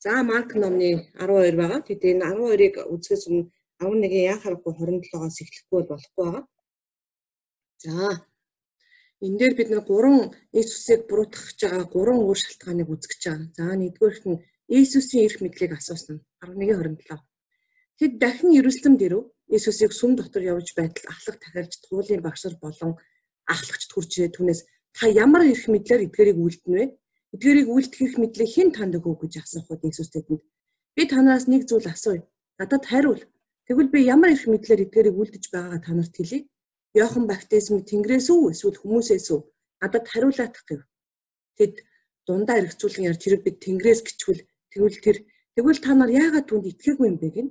За Марк номны 12 байгаа. Тэгээд энэ 12-ыг үзэхээс өмнө 11-ийн яа харахгүй 27-оос эхлэхгүй болохгүй байгаа. За энэ дээр бид нэг 3 Иесусыг буруутгах гэж байгаа 3 өөр шалтгааныг үзэж байгаа. За нэгдүгээрт нь Иесусийн эрх мэдлийг асуусан. 11-27. Тэд дахин Иерусалимд ирэв. Иесусыг сүм дотор явж байтал ахлах тахилж туулын багшар болон ахлагчд хурж ирээд түүнээс та ямар эрх мэдлээр эдгээрийг үлдэнэ вэ? Эдгээрийг үлдэх эрх мэдлийг хэн танд өгөв гэж асуухад Иесус тэдэнд би танаас нэг зүйл асууя. Надад хариул. Тэгвэл би ямар эрх мэдлээр эдгээрийг үлдэж байгаагаа та нарт хэлье. Иохан баптизм Тэнгэрээс үү эсвэл хүмүүсээс үү? Надад хариулаах гэв. Тэд дундаа эргцүүлэн ярьж хэрэг бид Тэнгэрээс гिचвэл тэгвэл та нар яагаад түнд итгээгүй юм бэ гин?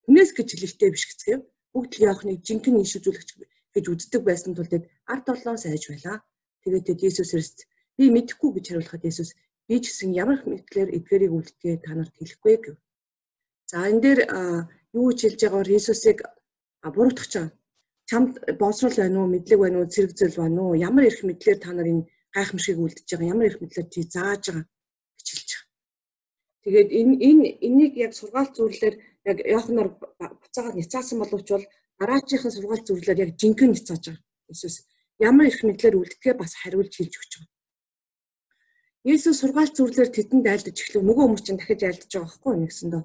Хүнээс гэж хэлэлтэй биш гэцгээв. Бүгд л Иоханыг жинхэнэ иш үзүүлэгч гэж үздэг байсан тул тэд ард олноос айж байлаа. Тэгээд тэд Иесусээс би мэдэхгүй гэж хариулахад Иесус би ч гэсэн ямар мэдлэр эдгээрийг үлддэгээ та нарт хэлэхгүй гэв. За энэ дээр юу гэж хэлж байгаагаар Иесусыг буруутгах гэж байгаа. Чамд боловсрол байна уу, мэдлэг байна уу, зэрэг зээл байна уу? Ямар эрх мэдлэр та нар энэ гайхамшигыг үлдэж байгаа? Ямар эрх мэдлэр чи зааж байгаа гэж хэлж байгаа. Тэгээд энийг яг сургаалт зөвлөлөөр яг Иоханаар буцаагаад няцаасан боловч бол дараачихын сургаалт зөвлөлөөр яг жинхэнэ няцааж байгаа. Иесус ямар эрх мэдлэр үлддэгээ бас хариулж хэлж өгч байгаа. Иесус сургаалт зөвлөлөөр тэдэнд айлдаж эхлэв. Нөгөө хүмүүс чинь дахиж айлдаж байгаа байхгүй нэгсэндөө.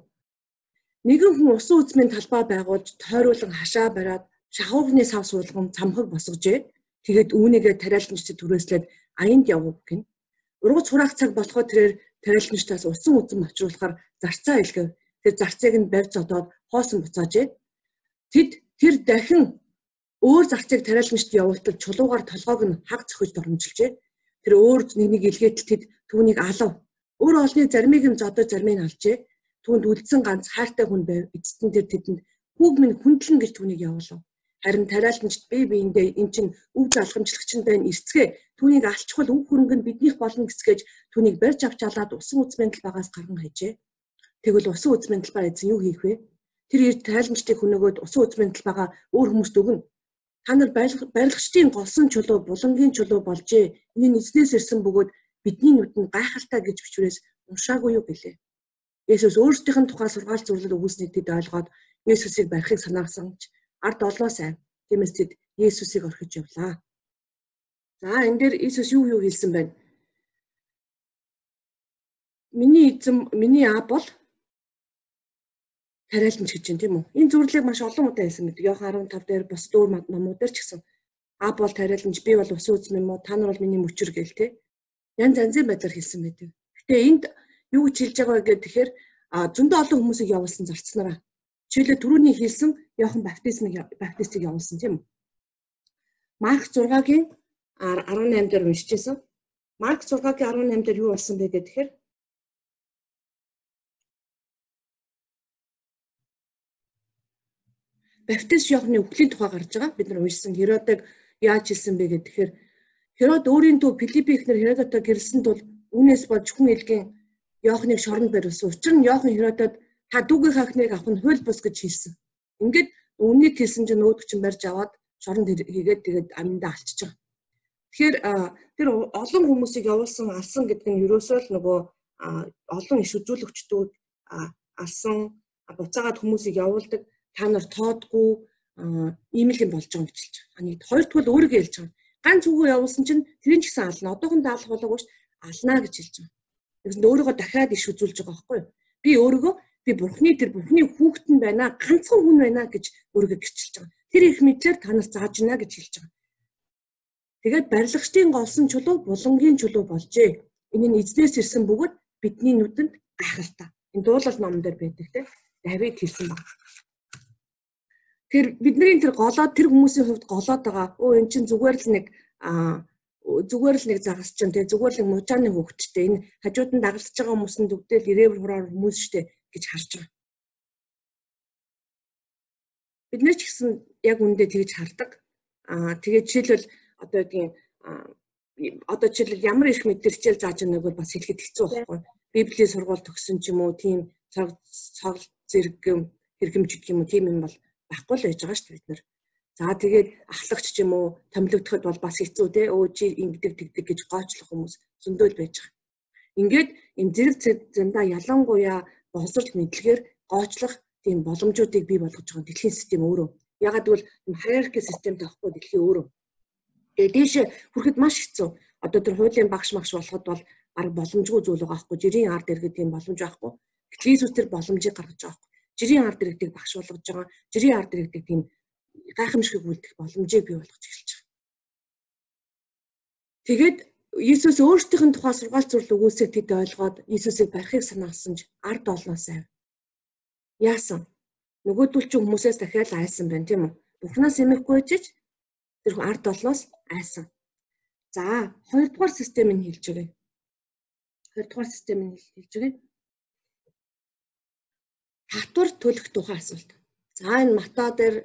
Нэгэн хүн усан үзмийн талбай байгуулж тойруулан хашаа бариад шахуугны сав суулган цамхаг босгожээ. Тэгээд үүнийгээ тариаланчид түрээслээд аянд явв гин. Ургац хураах цаг болохоо тэрээр тариаланчдаас усан үзм очруулахаар зарцаа илгэв. Тэгээд зарцыг нь барь зодоод хоосон буцаажээ. Тэр дахин өөр зарцыг тариаланчид явуултал чулуугаар толгойг нь хаг зөхөж доромжилжээ. Тэр өөр нэг илгээтэл тэд түүнийг алав. Өөр олны заримыг нь зодож заримыг нь алжээ. Түүнд үлдсэн ганц хайртай хүн байв. Эцэст нь тэр тэдэнд хүүг минь хүндлэн гэж түүнийг явуулав. Харин тариаланчид биендээ эн чинь өв залхамжлагч нь байна эрцгээ. Түүнийг алчхвал өв хөрөнгө нь биднийх болно гэсгэж түүнийг барьж авч алаад усан үзмийн талбайгаас гарган хайжээ. Тэгвэл усан үзмийн талбай эзэн юу хийх вэ? Тэр тариаланчдыг хөнөөгөөд усан үзмийн талбайгаа өөр хүмүүст өгнө. Та нар барилгачдын голсон чулуу булангийн чулуу болжээ. Энэ нь эзнээс ирсэн бөгөөд бидний нүдэнд гайхалтай гэж бичвэрээс уншаагүй юу гэлээ. Есүс өөрсдийнх нь тухай сургаалт зөвлөл өгүүлснийг тэд ойлгоод Есүсийг барихыг санаарсанч ард олноос айв. Тиймээс тэд Есүсийг орхиж явлаа. За энэ дээр Есүс юу хэлсэн байна? Миний эзэм, миний аав бол тариаланч гэж юм тийм үү? Энэ зөвлөлийг маш олон удаа хэлсэн гэдэг. Иохан 15 дээр бас дөөр номуудаар ч гэсэн аав бол тариаланч, би бол усан үзм юм уу? Та нар бол миний мөчөр гээл те. Янз янзын байдлаар хэлсэн байдаг. Гэтэ энд юу гэж хэлж байгаа вэ гэхээр зөндөө олон хүмүүсийг явуулсан зарцнараа. Жишээлбэл түрүүний хэлсэн Иохан баптистыг явуулсан тийм үү? Марк 6-гийн 18 дээр уншижсэн. Марк 6-гийн 18 дээр юу болсон бэ гэхээр баптист Иоханы үхлийн тухай гарч байгаа. Бид нар уншсан. Херодыг яаж хэлсэн бэ гэхээр Херод өөрийн дүү Филипп ихнэр Херодотой гэрэлсэн тул үүнээс болж хүн илгийн Иоханыг шоронд барьсан. Учир нь Иохан Херодод та дүүгийнхээ охиныг авах нь хууль бус гэж хэлсэн. Ингээд үннийг хэлсэн чинь өөдөг чинь барьж аваад шоронд хийгээд тэгээд аминдаа алчиж байгаа. Тэгэхээр тэр олон хүмүүсийг явуулсан алсан гэдэг нь ерөөсөө л нөгөө олон иш үзүүлэгчдүүд алсан буцаагаад хүмүүсийг явуулдаг. Та нар тоодгүй ийм л юм болж байгаа гэж хэлж байгаа. Нэг хоёрдугаар өөрийгөө хэлж байгаа. Ганц үгүй явуулсан чинь тэрийн ч гэсэн ална. Одоохондоо алах болоогүй ш алнаа гэж хэлж байгаа. Тэгсэн өөрийгөө дахиад иш үзүүлж байгаа байхгүй юу? Би өөрийгөө Бурхны хүүхэд нь байна, ганцхан хүн байна гэж өөрийгөө гэрчилж байгаа. Тэр их мэдлэр та нар зааж гинэ гэж хэлж байгаа. Тэгээд барилгачдын голсон чулуу булангийн чулуу болжээ. Энэ нь эзнээс ирсэн бөгөөд бидний нүдэнд гайхалтай. Энэ дуулал номон дээр байдаг те. Давид хэлсэн баг. Тэр бидний тэр хүмүүсийн хувьд голоод байгаа. Эн чинь зүгээр л нэг загас чинь те зүгээр л мужааны хөвгчтэй. Энэ хажууд нь дагалдаж байгаа хүмүүс нь дүгдэл ирээвэр хураар хүмүүс штэ гэж харж байгаа. Бид нэр ч гэсэн яг үндэ тэгж хардаг. Тэгээд жишээлбэл жишээлбэл ямар их мэдэр хичээл зааж байгааг бол бас хэлэхэд хэцүү байхгүй. Библийн сургаал төгсөн ч юм уу, тийм цог зэрэг хэрэгэмж гэх юм уу, тийм юм бол байхгүй л байж байгаа шүү дээ бид нар. За тэгээд ахлагч ч юм уу, томилогдоход бол бас хэцүү те. Өө чи ингэдэг тэгдэг гэж гоочлох хүмүүс зөндөл байж байгаа. Ингээд энэ зэрэг зэндаа ялангуяа боловсрол мэдлэгээр гоочлох тийм боломжуудыг бий болгож байгаа дэлхийн систем өөрөө. Ягаад гэвэл хайрарки системтэй авахгүй дэлхийн өөрөө. Тэгээ дээшээ хүрэхэд маш хэцүү. Одоо тэр хуулийн багш магш болоход бол бараг боломжгүй зүйл байгаа байхгүй. Жирийн ард иргэд тийм боломж байхгүй. Гэтэл Иесус тэр боломжийг гаргаж байгаа байхгүй. Жирийн ард иргэдийг багш болгож байгаа. Жирийн ард иргэдийг тийм гайхамшигыг үлдэх боломжийг бий болгож эхэлж байгаа. Тэгээд Иесус өөрсдийнх нь тухай сургаалт зурлал өгүүлсээр тэд ойлгоод Иесусыг барихыг санаалсанж ард олноос авь. Яасан? Нөгөөдөл чинь хүмүүсээс дахиад айсан байна тийм үү? Бурхнаас эмээхгүй ч тэр ард олноос айсан. За, хоёрдугаар системийг хэлж өгье. Хоёрдугаар системийг хэлж өгье. Татвар төлөх тухай асуулт. За, энэ Матай дээр,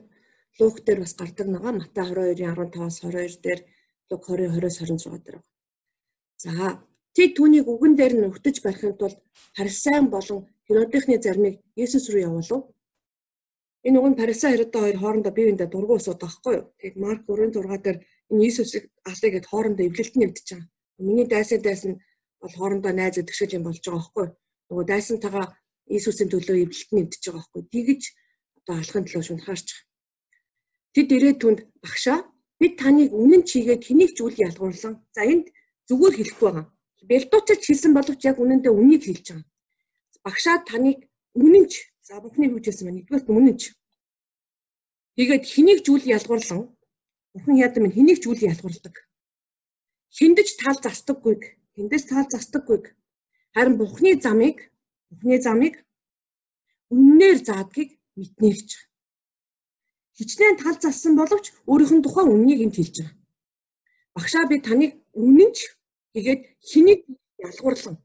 Лук дээр бас гардаг байгаа. Матай 22:15-аас 22 дээр, Лук 20:20-26 дээр. За, тэд түүнийг үгэн дээр нь өвтөж барихын тулд Фарисеин болон Херодийнхны зармыг Иесус рүү явуулав. Энэ уг нь Фарисеин Херодо хоёр хоорондоо бие биендээ дургуй асуудаг байхгүй юу? Тэгээд Марк 4:6 дээр энэ Иесусыг алъя гэд хоорондоо эвлэлт нь эвдэж байгаа. Миний дайсан бол хоорондоо найз гэдэг шиг юм болж байгаа байхгүй юу? Нөгөө дайсантайгаа Иесусийн төлөө эвлэлт нь эвдэж байгаа байхгүй юу? Тэгэж одоо алхахын төлөө шунхаарч байгаа. Тэд ирээд түнд багшаа бид таныг үнэн чигээд хэнийг ч үл ялгуурлан. За энд зүгээр хэлэхгүй байгаа. Бэлдуучч хэлсэн боловч яг үнэндээ үнийг хэлж байгаа. Багшаа таныг үнэнч за бүхнийг хүчээсэн байна. Нэгдүгээр нь үнэнч. Тэгээд хэнийг ч үл ялгуурлан. Бүхэн яадаг юм хэнийг ч үл ялгуурладаг. Хиндэж тал застаггүйг, хиндэж тал застаггүйг. Харин Бурхны замыг үннээр заадгийг мэднэ гэж. Хичнээн тал зассан боловч өөрийнх нь тухайн үннийг энд хэлж байгаа. Багшаа би таныг үнэнч тэгээд хэнийг ялгуурлан.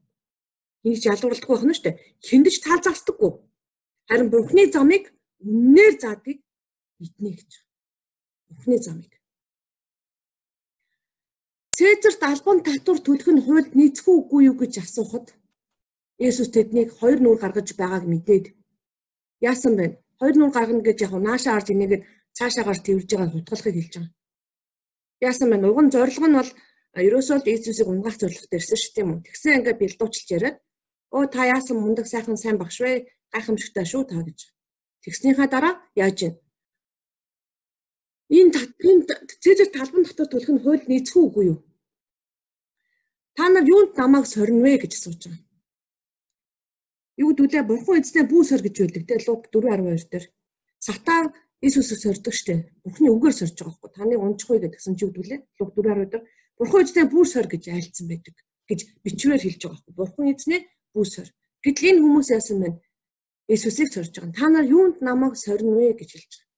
Хэнийг ч ялгуурладаггүй байна шүү дээ. Хиндэж тал застаггүй. Харин Бурхны замыг үннээр заадгийг мэднэ гэж. Бурхны замыг. Цэзарт албан татвар төлөх нь хуульд нийцэх үгүй юу гэж асуухад Иесус тэднийг хоёр нүур гаргаж байгааг мэдээд яасан бэ? Хоёр нүур гаргана гэж яг наашаа харж инээгээд цаашаа гарч тэрж байгаа хутгалахыг хэлж байгаа. Яасан бэ? Уг нь зорилго нь бол ерөөсөө л Иесусыг унгаах зорилготой ирсэн шүү дээ юм уу? Тэгсэн ингээ бэлдуучилж яриад оо та яасан мундаг сайхан сайн багш вэ? Гайхамшигтай шүү та гэж. Тэгснийхаа дараа яаж ийн? Энэ Цэзарт албан татвар төлөх нь хуульд нийцэх үгүй юу? Та нар юунд намайг сорно вэ гэж асууж байгаа. Юу гэдүүлээ Бурхан эзнээ бүү сор гэж байдаг те Лук 4:12 дээр. Сатан Иесусыг сордог штэ. Бурханы үгээр сорж байгаа байхгүй. Таныг унчихгүй гэдгсэн чи юу гэдүүлээ Лук 4:12 дээр. Бурхан эзнээ бүү сор гэж айлцсан байдаг гэж бичвэрээр хэлж байгаа байхгүй. Бурхан эзнээ бүү сор. Гэтэл энэ хүмүүс яасан бэ? Иесусыг сорж байгаа. Та нар юунд намайг сорно вэ гэж хэлж байгаа.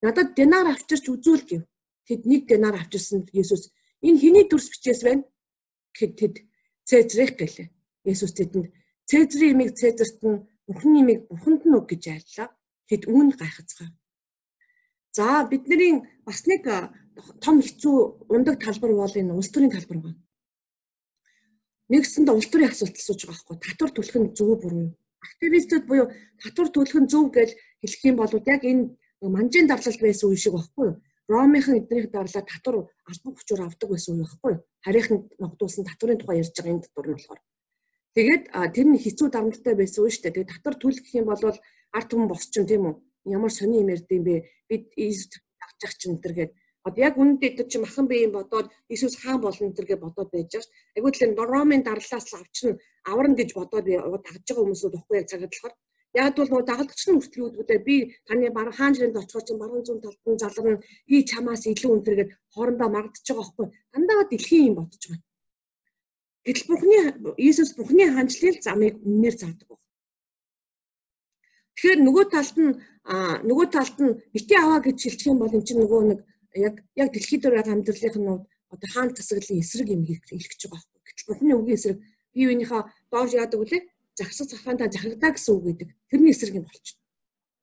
Надад динар авчирч үзүүл гэв. Тэд нэг динар авчирсан Иесус энэ хэний дүрс бичээс байна? Гэхэд тэд Цэзарыг гэлээ. Иесус тэдэнд Цэзрийн имийг Цэзарт нь, Бурхны имийг Бурханд нь өг гэж айллаа. Тэд үүн гайхацгаа. За бидний бас нэг том хэцүү ундаг талбар бол энэ улс төрийн талбар байна. Нэгсэнд улс төрийн асуулт асууж байгаа байхгүй. Татвар төлөх нь зөв буруу юу? Активистууд буюу татвар төлөх нь зөв гэж хэлэх юм бол яг энэ манжийн дарлалт байсан үе шиг байхгүй юу? Ромынхан эднийх дарлаад татвар албан хүчээр авдаг байсан үе байхгүй юу? Харийнханд ногдуулсан татварын тухай ярьж байгаа энэ татвар нь болохоор. Тэгээд тэр нь хэцүү дарамттай байсан үе шүү дээ. Тэгээд татвар төлөх гэх юм бол ард түмэн босчин тийм үү? Ямар сони юм ярьд юм бэ? Бид Иесус тагчих чинь энэ гээд одоо яг үнэндээ тэр чинь махан бие юм бодоод Иесус хаан болно энэ гээд бодоод байж байгаа шүү. Айгуу тэлэн Ромын дарлалаас л авчин аварна гэж бодоод би дагж байгаа хүмүүсүүд баггүй яг цагаад болохоор яг бол нөгөө дагалдагч нь хүртэл үүдгүүдээ би таны баруун хаан жирэнд очихоор чинь баруун зүүн талд нь залрна би чамаас илүү өнтэргээд хоорондоо маргадж байгаа байхгүй. Дандаа дэлхийн юм бодож байгаа. Гэтэл Иесус Бурхны хаанчлалын замыг үннээр заадаг баг. Тэгэхээр нөгөө талд нь бити аваа гэж хэлчих юм бол эн чинь нөгөө нэг яг дэлхийд дээр байгаа амьдралынх нь одоо хаан засаглалын эсрэг юм хэлэх гэж байгаа байхгүй. Гэтэл Бурхны үгийн эсрэг бие биенийхээ доош яадаг үлээ загсах цахаантаа захагдаа гэсэн үг гэдэг. Тэрний эсрэг юм болчих.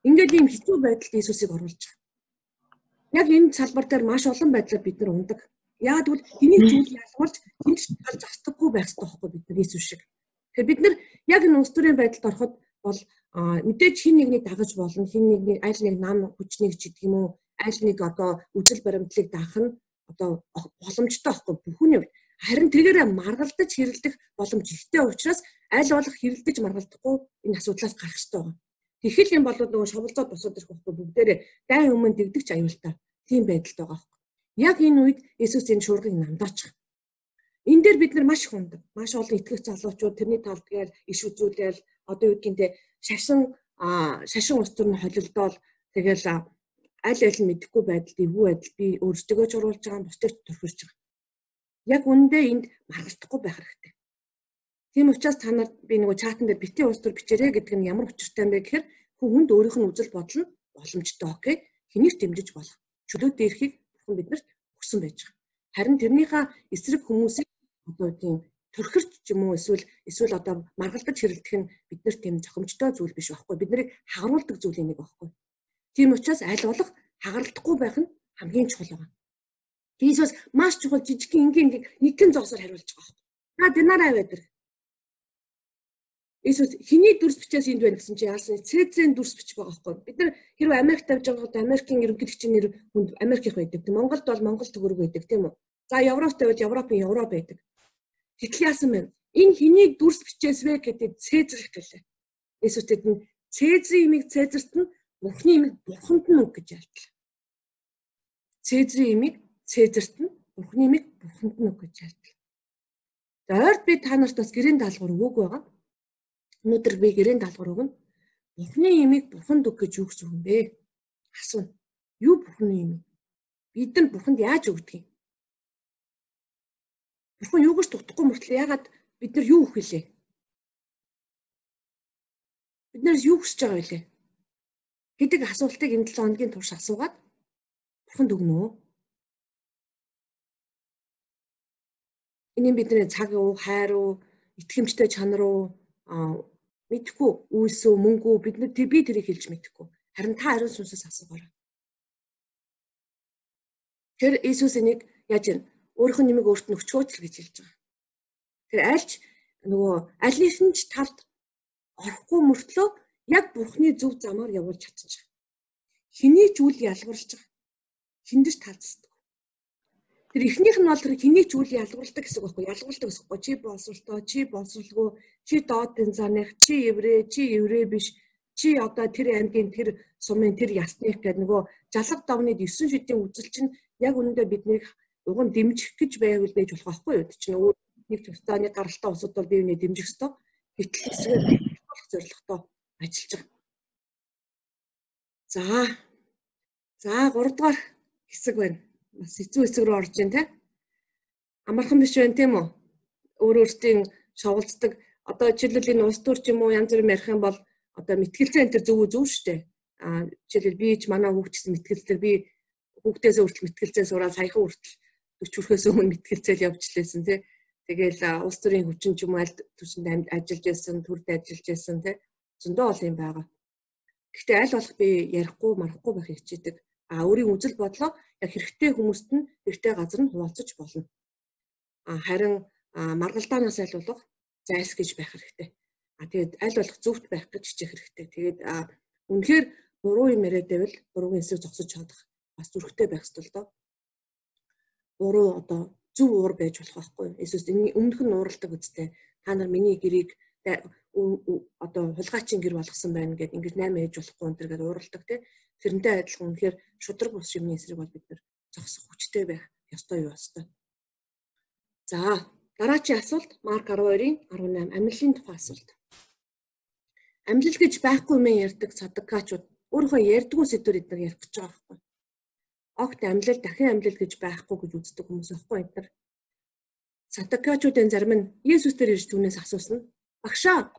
Ингээд ийм хэцүү байдалд Иесусыг оруулж байгаа. Яг энэ салбар дээр маш олон байдлаар бид нар ундаг. Яг тэгвэл энийг зүйл ялгуулж хинч тал застаггүй байх хэрэгтэй байхгүй бид нар Иесус шиг. Тэгэхээр бид нар яг энэ улс төрийн байдалд ороход бол мэдээж хин нэгнийг дагаж болно, хин нэгний аль нэг нам хүчнийг ч гэдэг юм уу, аль нэг одоо үзэл баримтлалыг даах нь одоо боломжтой байхгүй бүхний хувьд. Харин тэгээрээ маргалдаж хэрэлдэх боломж ихтэй учраас аль болох хэрэлдэж маргалдахгүй энэ асуудлаас гарах ёстой байна. Тэгэхэл юм бол нөгөө шовлцоод босоод ирэх байхгүй бүгдээрээ дайн өмнө дэгдэгч аюултай тийм байдалд байгаа байхгүй. Яг энэ үед Есүс энэ шуургыг намдаачих. Энэ дээр бид нар маш их ундаг. Маш олон итгэгч залуучууд тэрний талдгаар иш үзүүлээл одоо юу гэдгийг шашин ус төр нь холилдоол тэгэл аль аль нь мэдэхгүй байдалд эвгүй байдал би өөрсдөө ч оруулж байгаа бусдыг төрхөрч байгаа. Яг үндэ энд маргалдахгүй байх хэрэгтэй. Тийм учраас та нарт би нөгөө чатан дээр битгий ус төр бичээрэй гэдэг нь ямар учиртай юм бэ гэхээр хүнд өөрийнх нь үзэл бодол нь боломжтой окей. Хэнийг дэмжиж болох. Чөлөөтэй ирэхийг бурхан биднэрт өгсөн байж байгаа. Харин тэрнийхээ эсрэг хүмүүсийг одоо тийм төрхөрч юм уу эсвэл одоо маргалдаж хэрэлдэх нь биднэрт тийм зохимжтой зүйл биш байхгүй. Биднийг хагаруулдаг зүйл нэг байхгүй. Тийм учраас аль болох хагаралдахгүй байх нь хамгийн чухал байна. Тиймээс маш чухал жижиг ингийн нэгэн зогсоор хариулж байгаа байхгүй. Та динараа байдаг. Иесус хэний дүрс бичээс энд байна гэсэн чи яасан Цэзрийн дүрс бичих байгаа байхгүй. Бид нар хэрвээ Америкт тавьж байгаад Америкийн ерөнхийлөгчийн нэр хүнд Америкийнх байдаг. Монголд бол Монгол төгрөг байдаг тийм үү? За Европт тавьж Европын евро байдаг. Гэтэл яасан бэ? Энэ хэнийг дүрс бичээс вэ гэдэг Цэзрих гэлээ. Иесус тэдэнд Цэзрийн имийг Цэзэрт нь Бурхны имийг Бурханд нь өг гэж ялтлаа. Цэзрийн имийг Цэзэрт нь Бурхны имийг Бурханд нь өг гэж ялтлаа. За ойрд би та нарт бас гэрийн даалгавар өгөөг байгаа. Өнөөдөр би гэрийн даалгавар өгнө. Бурхны имийг Бурханд өг гэж юу гэсэн юм бэ? Асууна. Юу Бурхны им? Бид нар Бурханд яаж өгдөг юм? Бурхан юу гэж дутхгүй мөртлөө ягаад бид нар юу өгөх вүлээ? Бид нараас юу хүсэж байгаа вүлээ? Гэдэг асуултыг энэ 7 хоногийн турш асуугаад Бурханд өгнө үү? Энэ бидний цаг уу, хайр уу, итгэмжтэй чанар уу, мэдэхгүй үйлс үү, мөнгө үү бид тэрийг хэлж мэдэхгүй. Харин та ариун сүнсээс асуугаарай. Тэр Иесус энийг яаж юм? Өөрийнх нь нэмийг өөрт нь өчгөөч л гэж хэлж байгаа. Тэр альч нөгөө аль нэгэн ч талд орохгүй мөртлөө яг Бурхны зөв замаар явуулж чадчих. Хэний ч үл ялгарлаж байгаа. Хиндэж талцдаг. Тэр эхнийх нь бол тэр хэний ч үл ялгуулдаг гэсэн үг байхгүй. Ялгуулдаг гэсэн үг. Чи боловсролтой, чи боловсролгүй, чи доодын заных, чи еврей биш, чи одоо тэр аймгийн тэр сумын тэр ясных гэдэг нөгөө жалга давны 9 шидийн үзэл чинь яг үнэндээ биднийг уг нь дэмжих гэж байвал байж болох байхгүй юу? Чинь өөр нэг тусдаа нэг гаралтай усуд бол бие биенээ дэмжих ёстой. Гэтэл хэсгээр болох зорилготой ажиллаж байгаа. За 3 дугаар хэсэг байна. Бас эцүү хэсэг рүү орж ийн те. Амархан биш байна тийм үү? Өөрөөсөө шовлцдаг одоо жишээлбэл энэ улс төр ч юм уу янз бүрийн ярих юм бол одоо мэтгэлцээ энэ төр зөв шүү дээ. Жишээлбэл би ч манай хүүхдсэн мэтгэлцээр би хүүхдээс өөртөл мэтгэлцээ сураад саяхан хүртэл 40 хүрэхээс өмнө мэтгэлцэл явж лээсэн тий. Тэгээл улс төрийн хүчин ч юм уу аль түвшинд ажиллаж байсан, төрд ажиллаж байсан тий. Зөндөө ол юм байгаа. Гэхдээ аль болох би ярихгүй марахгүй байх хичээдэг. Өөрийн үзэл бодлоо яг хэрэгтэй хүмүүст нь хэрэгтэй газар нь хуваалцаж болно. Харин маргалдаанаас аль болох зайлс гэж байх хэрэгтэй. Тэгээд аль болох зөвхт байх гэж хичээх хэрэгтэй. Тэгээд үнэхээр буруу юм яриад байвал буруугийн эсрэг зогсож чадах бас зүрхтэй байх ёстой л доо. Буруу одоо зөв уур байж болох байхгүй. Эсвэл энэ өмнөх нь ууралдаг үстэй. Та нар миний гэрийг одоо хулгайчин гэр болгосон байна гэд ингэж 8 ээж болохгүй энэ гэдэг ууралдаг тий. Тэрнтэй адилхан үнэхээр шудраг бус юмны эсрэг бол бид нар зогсох хүчтэй байх ёстой юу ёстой. За дараачийн асуулт Марк 12-ийн 18 амьдлын тухай асуулт. Амьдлал гэж байхгүй юм ярьдаг садукачууд өөрийнхөө ярьдгүй сэдвэр эдгээр ярих гэж байгаа байхгүй. Огт амьдлал дахин амьдлал гэж байхгүй гэж үздэг хүмүүс байхгүй эдгээр. Садукачуудын зарим нь Есүс дээр ирж түүнээс асуусан. Багшаа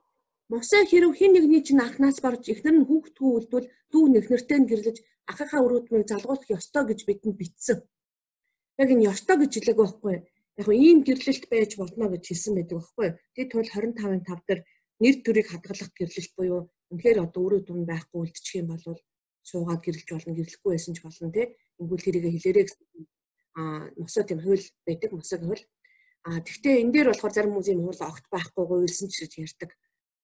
Мосе хэрв хэн нэгний чинь анхнаас барж эхнэр нь хүүхдгүй үлдвэл дүү нэхнэртэй нь гэрлэж ахыхаа өрөөдмийг залгуулах ёстой гэж бидэнд бичсэн. Яг энэ ёстой гэж хэлээг байхгүй. Яг ийм гэрлэлт байж болно гэж хэлсэн байдаг байхгүй. Тэд тул 25-5 дээр нэр төрийг хадгалах гэрлэлт буюу үнэхээр одоо өрөөдмөн байхгүй үлдчих юм бол суугаад гэрлэж болно, гэрлэхгүй байсан ч болно тий. Ингүүл тэрийг хэлээрээ Мосе тийм хууль байдаг, Мосегийн хууль. Тэгвэл энэ дээр болохоор зарим хүмүүсийн хууль огт байхгүй гуйлсан ч гэж ярьдаг.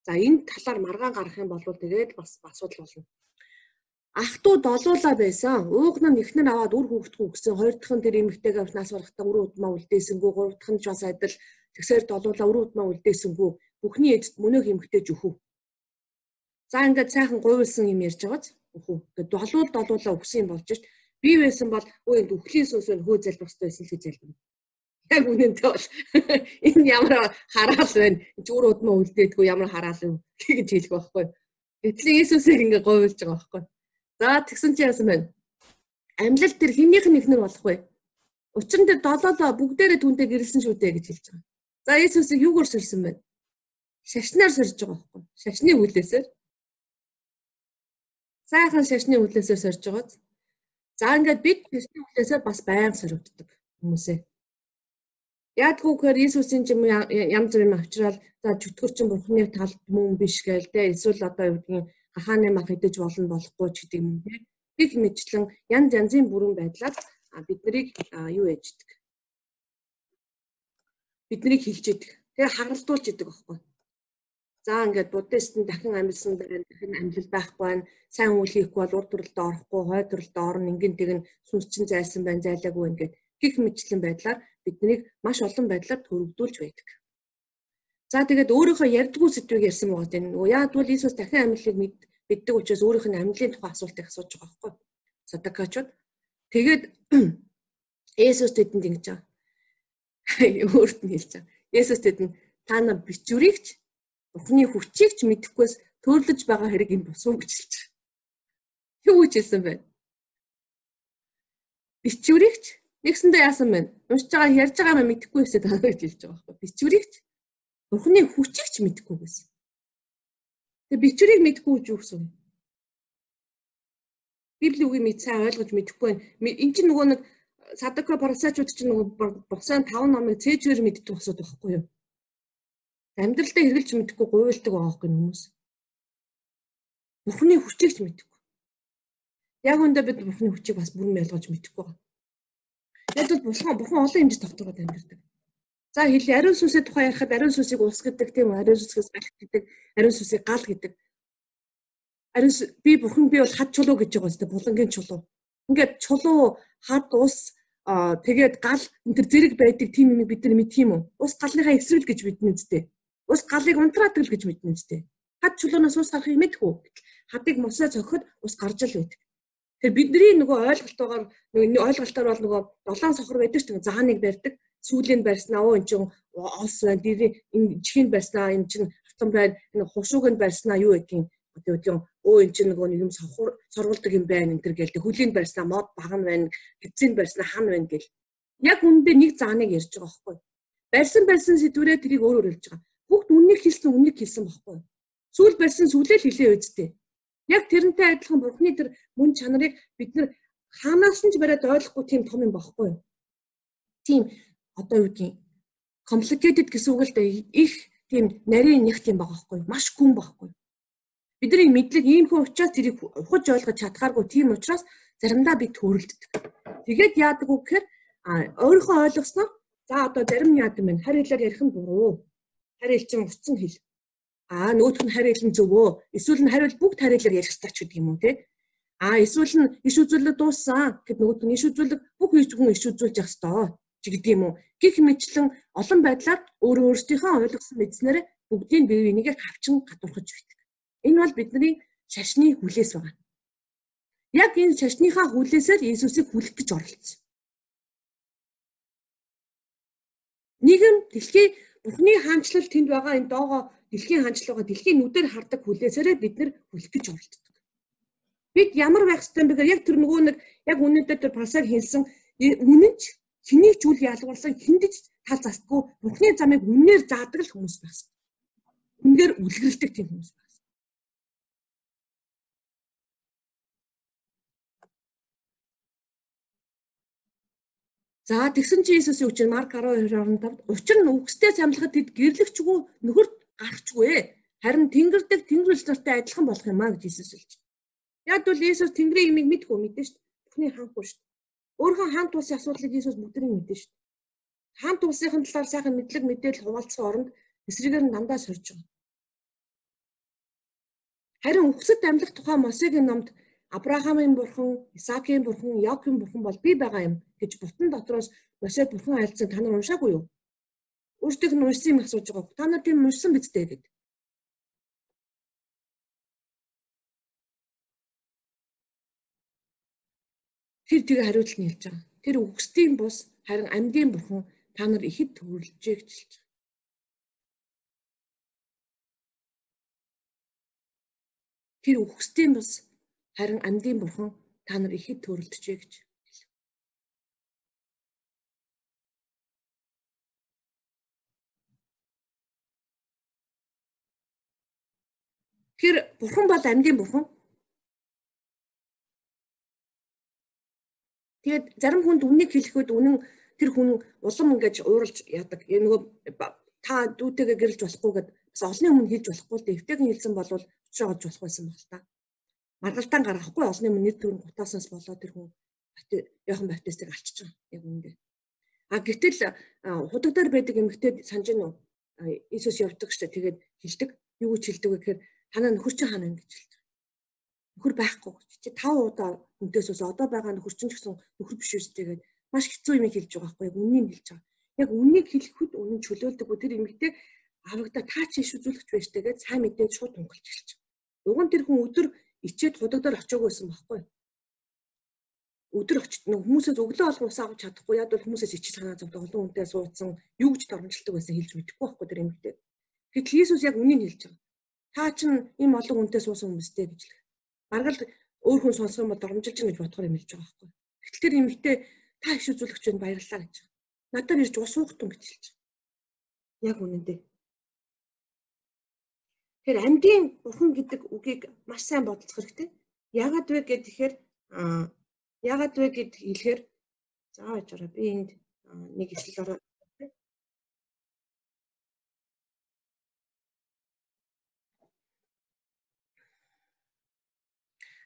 За энэ талаар маргаан гарах юм бол тэгээд бас асуудал болно. ах トゥдолуулаа байсан. Уугн нь ихнэр аваад үр хүүхдгүү гэсэн. Хоёр дахь нь тэр эмэгтэйгээ авснаас барахтаа үр удмаа үлдээсэнгүү. Гурав дахь нь ч бас адил тэгсээр долуулаа үр удмаа үлдээсэнгүү. Бүхний эцэд мөнөөх эмэгтэй зүхүү. За ингээд сайхан гуйвалсан юм ярьж байгааз. Үхүү. Ингээд долуулаа өгсөн юм болж шít. Би байсан бол өө энэ үхлийн сүнс хөө залбирх хэрэгтэй байсан л гэж залбирна. Яг үнэнтэй бол энэ ямар хараал байна. Зүр удмаа үлдээдгүй ямар хараал юм гэж хэлэх байхгүй. Гэтэл Иесусыг ингээд гуйвалж байгаа байхгүй. За тэгсэн чи яасан байна? Амьлал тэр хинийх нь ихнэр болох вэ? Учир нь тэр долоолоо бүгдээрээ түнтэй гэрэлсэн шүү дээ гэж хэлж байгаа. За Иесусыг юугаар сорьсон бэ? Шашнаар сорьж байгаа байхгүй. Шашны хүлээсээр. Сайхан шашны хүлээсээр сорьж байгаа. За ингээд бид шашны хүлээсээр бас байнга соригддог хүмүүсээ. Яадгүй гэхээр Иесусийн юм янз бүрийн авчраал за чөтгөр чин бурхны талд мөн биш гээл те эсвэл одоо юу гэдгийг хахааны мах идэж болно болохгүй ч гэдэг юм те. Их мэтлэн янз янзын бүрэн байдлаар бид нарыг юу ээждэг. Биднийг хилжээдэг. Тэгээ харалдуулж идэг байхгүй. За ингээд буддист нь дахин амьдсан дахин амьлал байхгүй байна. Сайн үйл хийхгүй бол урд төрөлд орохгүй, хой төрөлд орно, ингэн тэгэн сүнс чин зайсан байна, зайлаагүй ингээд гих мэтлэн байдлаар биднийг маш олон байдлаар төрөвдүүлж байдаг. За тэгээд өөрийнхөө ярьдгүү сэдвийг ярьсан байгаа тийм. Яагтвэл Иесус дахин амьлалыг мэддэг учраас өөрийнх нь амьлалын тухай асуултыг асууж байгаа байхгүй. Садакачууд. Тэгээд Иесус тэдэнд ингэж байгаа. Өөрт нь хэлж байгаа. Иесус тэдэнд та нар бичвэрийгч Бурхны хүчийг ч мэдэхгүйс төрлөж байгаа хэрэг юм босуу гэж хэлж байгаа. Юу гэж хэлсэн бэ? Бичвэрийгч нэгсэндээ яасан бэ? Уншиж байгаа ярьж байгаа юм мэдэхгүй хэсэг таа гэж хэлж байгаа байхгүй. Бичвэрийгч Бурхны хүчийг ч мэдэхгүй гэсэн. Тэгээ бичвэрийг мэдэхгүй гэж юу гэсэн юм? Библийн үгийг мэд сайн ойлгож мэдэхгүй байна. Энд чинь нөгөө нэг Садака парасачууд чинь нөгөө босоо 5 номыг цээжээр мэддэг босоод байхгүй юу? Амьдралдаа хэрэгжилж мэдэхгүй гуйвалдаг байгаа байхгүй хүмүүс. Бурхны хүчийг ч мэдэхгүй. Яг үндэ бид Бурхны хүчийг бас бүрэн ойлгож мэдэхгүй байгаа. Яг бол Бурхан олон хэмжээнд тогтоогод амьдардаг. За хэлээ ариун сүнсийн тухай ярихад ариун сүнсийг ус гэдэг тийм үү? Ариун сүнсээс галт гэдэг, ариун сүнсийг гал гэдэг. Би Бурхан би бол хад чулуу гэж байгаа зү булангийн чулуу. Ингээд чулуу, хад, ус тэгээд гал энэ төр зэрэг байдаг тийм юм бид нар мэдх юм уу? Ус галныхаа эсрэг гэж бидний үздэй. Ус галыг унтраадаг л гэж мэднэ үстэй. Хад чулуунаас ус гарахыг мэдгүй. Хадыг мосоо цохиход ус гарч л байдаг. Тэгэхээр бидний нөгөө ойлголтоор бол нөгөө 7 сохор байдаг ч зааныг барьдаг, сүүлийн барьснаа өө эн чинь ос байна, энэ чихэнд барьснаа энэ чинь автан байна, энэ хушууганд барьснаа юу гэдгийг одоо өө эн чинь нөгөө нэг юм сорволдог юм байна энэ төр гээл хөлийн барьснаа мод баган байна, гидсийн барьснаа хан байна гэл. Яг үүндээ нэг зааныг ярьж байгаа байхгүй. Барьсан сэдвэрээ тэрийг өөрөөр хэлж байгаа. Бүгд үннийг хэлсэн байхгүй. Сүүл барьсан сүлээл хэлээ үздэй. Яг тэрнтэй адилхан Бурхны тэр мөн чанарыг бид нар хаанаас нь ч бариад ойлгохгүй тийм том юм байхгүй. Тийм одоо юу гэдгийг complicated гэсэн үг л да их тийм нарийн нэг тийм байгаа байхгүй. Маш гүн байхгүй. Бидний мэдлэг иймхэн учраас тэрийг ухаж ойлгож чадхааргүй тийм учраас заримдаа бид төрөлддөг. Тэгээд яадаг үг гэхээр өөрийнхөө ойлгосноо за одоо зарим нь яадаг юм бэ? Харь хэлээр ярих нь буруу. Харь хэл чинь уцсан хэл. Нөгөөх нь харь хэл нь зөвөө. Эсвэл нь харь хэл бүгд харь хэлээр ярих хэрэгтэй ч гэдэг юм уу те. Эсвэл нь иш үзүүлэлт дууссан гэд нөгөөх нь иш үзүүлэг бүх хүн иш үзүүлж явах хэрэгтэй ч гэдэг юм уу. Гэх мэтлэн олон байдлаар өөрсдийнхөө ойлгосон мэдснээр бүгдийг бие бинийгээ хавчин гадуурхаж байдаг. Энэ бол бидний шашны хүлээс байгаа. Яг энэ шашныхаа хүлээсээр Иесусыг хүлэх гэж оролцсон. Нэгэн дэлхий Бурхны хаанчлал тэнд байгаа энэ доогоо дэлхийн хаанчлал байгаа дэлхийн нүдээр хардаг хүлээсээрээ бид нар хүлэх гэж оролддог. Бид ямар байх ёстой юм бэ гэхээр яг тэр нөгөө нэг яг үнэндээ тэр пасаг хэлсэн үнэнч хэнийг ч үл ялгуулсан хиндэж тал застгүй Бурхны замыг үнээр заадаг л хүмүүс байх ёстой. Үнээр үлгэрэлдэг тийм хүмүүс байх ёстой. За тэгсэн чи Иесусийн үгчээр Марк 12:25 учир нь үгстэй самлахад тэд гэрлэгчгүй нөхөрт гарахчгүй. Харин тэнгэр дэх тэнгэрч нартай адилхан болох юм а гэж Иесус хэлж байна. Яг бол Иесус тэнгэрийн имийг мэдгүй мэдэн шүү дээ. Бүхний хаанхгүй шүү дээ. Өөрийнхөө хаант улсын асуудлыг Иесус бүгдийг мэдэн шүү дээ. Хаант улсынхын талаар сайхан мэдлэг мэдээлэл хуваалцсан оронд эсрэгээр нь дандаа сорж байгаа. Харин үгсэд амьлах тухай Мосегийн номд Авраамын бурхан, Исаакийн бурхан, Яаковын бурхан бол би байгаа юм гэж бутан дотроос Мосед бурхан айлцсан та нар уншаагүй юу? Өөртөө нь уншсан юм асууж байгаа. Та нар тийм уншсан биз дээ гэд. Тэр тэгээ хариулт нь хэлж байгаа. Тэр үхсдийн бус харин амьдын бурхан та нар ихэд төрөлжээ гэж хэлж байгаа. Тэр үхсдийн бус харин амьдын бурхан та нар ихэд төрөлжээ гэж. Тэр бурхан бол амьдын бурхан. Тэгээд зарим хүнд үннийг хэлэхэд үнэн тэр хүн улам ингэж ууралж яадаг. Нөгөө та дүүтэйгээ гэрэлж болохгүйгээд бас олонний өмнө хэлж болохгүй л дээ. Эвтэйгэн хэлсэн бол очиж олж болох байсан баг л та. Маргалтаа гаргахгүй олонний өмнө нэр төрөнд гутааснаас болоод тэр хүн Иохан Баптистыг алчиж байгаа. Яг үнэндээ. Гэтэл худагдаар байдаг эмэгтэй санаж нь Иесус явдаг штэ тэгээд хэлдэг. Юу гэж хэлдэг вэ гэхээр танаа нөхөр чинь хаана вэ гэж хэлдэг. Нөхөр байхгүй. Чи 5 удаа хүнтээс ус одоо байгаа нөхөр чинь ч гэсэн нөхөр биш үстэй гэдэг маш хэцүү юм хэлж байгаа байхгүй. Яг үннийг хэлж байгаа. Яг үннийг хэлэхэд үнэн чөлөөлдөг. Тэр эмэгтэй аврагда таа чи иш үзүүлэгч байж тэгээд сайн мэдээд шууд тунгалж эхэлж байгаа. Уг нь тэр хүн өдөр ичээд худагдаар очиагүй байсан байхгүй. Өдөр очиж хүмүүсээс өглөө олгон ус авч чадахгүй яд бол хүмүүсээс ичиж санаа зовдог олон хүнтэй суудсан юу гэж дормжилдаг байсан хэлж мэдэхгүй байхгүй тэр эмэгтэй. Гэтэл Иесус яг үннийг хэлж байгаа. Та чинь ийм олон хүнтэй суусан хүмүүстэй гэж л. Бараг л өөр хүн сонсох юм бол дормжилж гин гэж бодохоор юм хэлж байгаа байхгүй. Гэтэл тэр эмэгтэй та иш үзүүлэгч байна баярлалаа гэж. Надад ирж ус уугтун гэж хэлж байгаа. Яг үнэндээ. Тэр амьдын бурхан гэдэг үгийг маш сайн бодолцох хэрэгтэй. Яагаад вэ гэхээр яагаад вэ гэд хэлэхээр зааж ороо би энд нэг ишлэл ороо.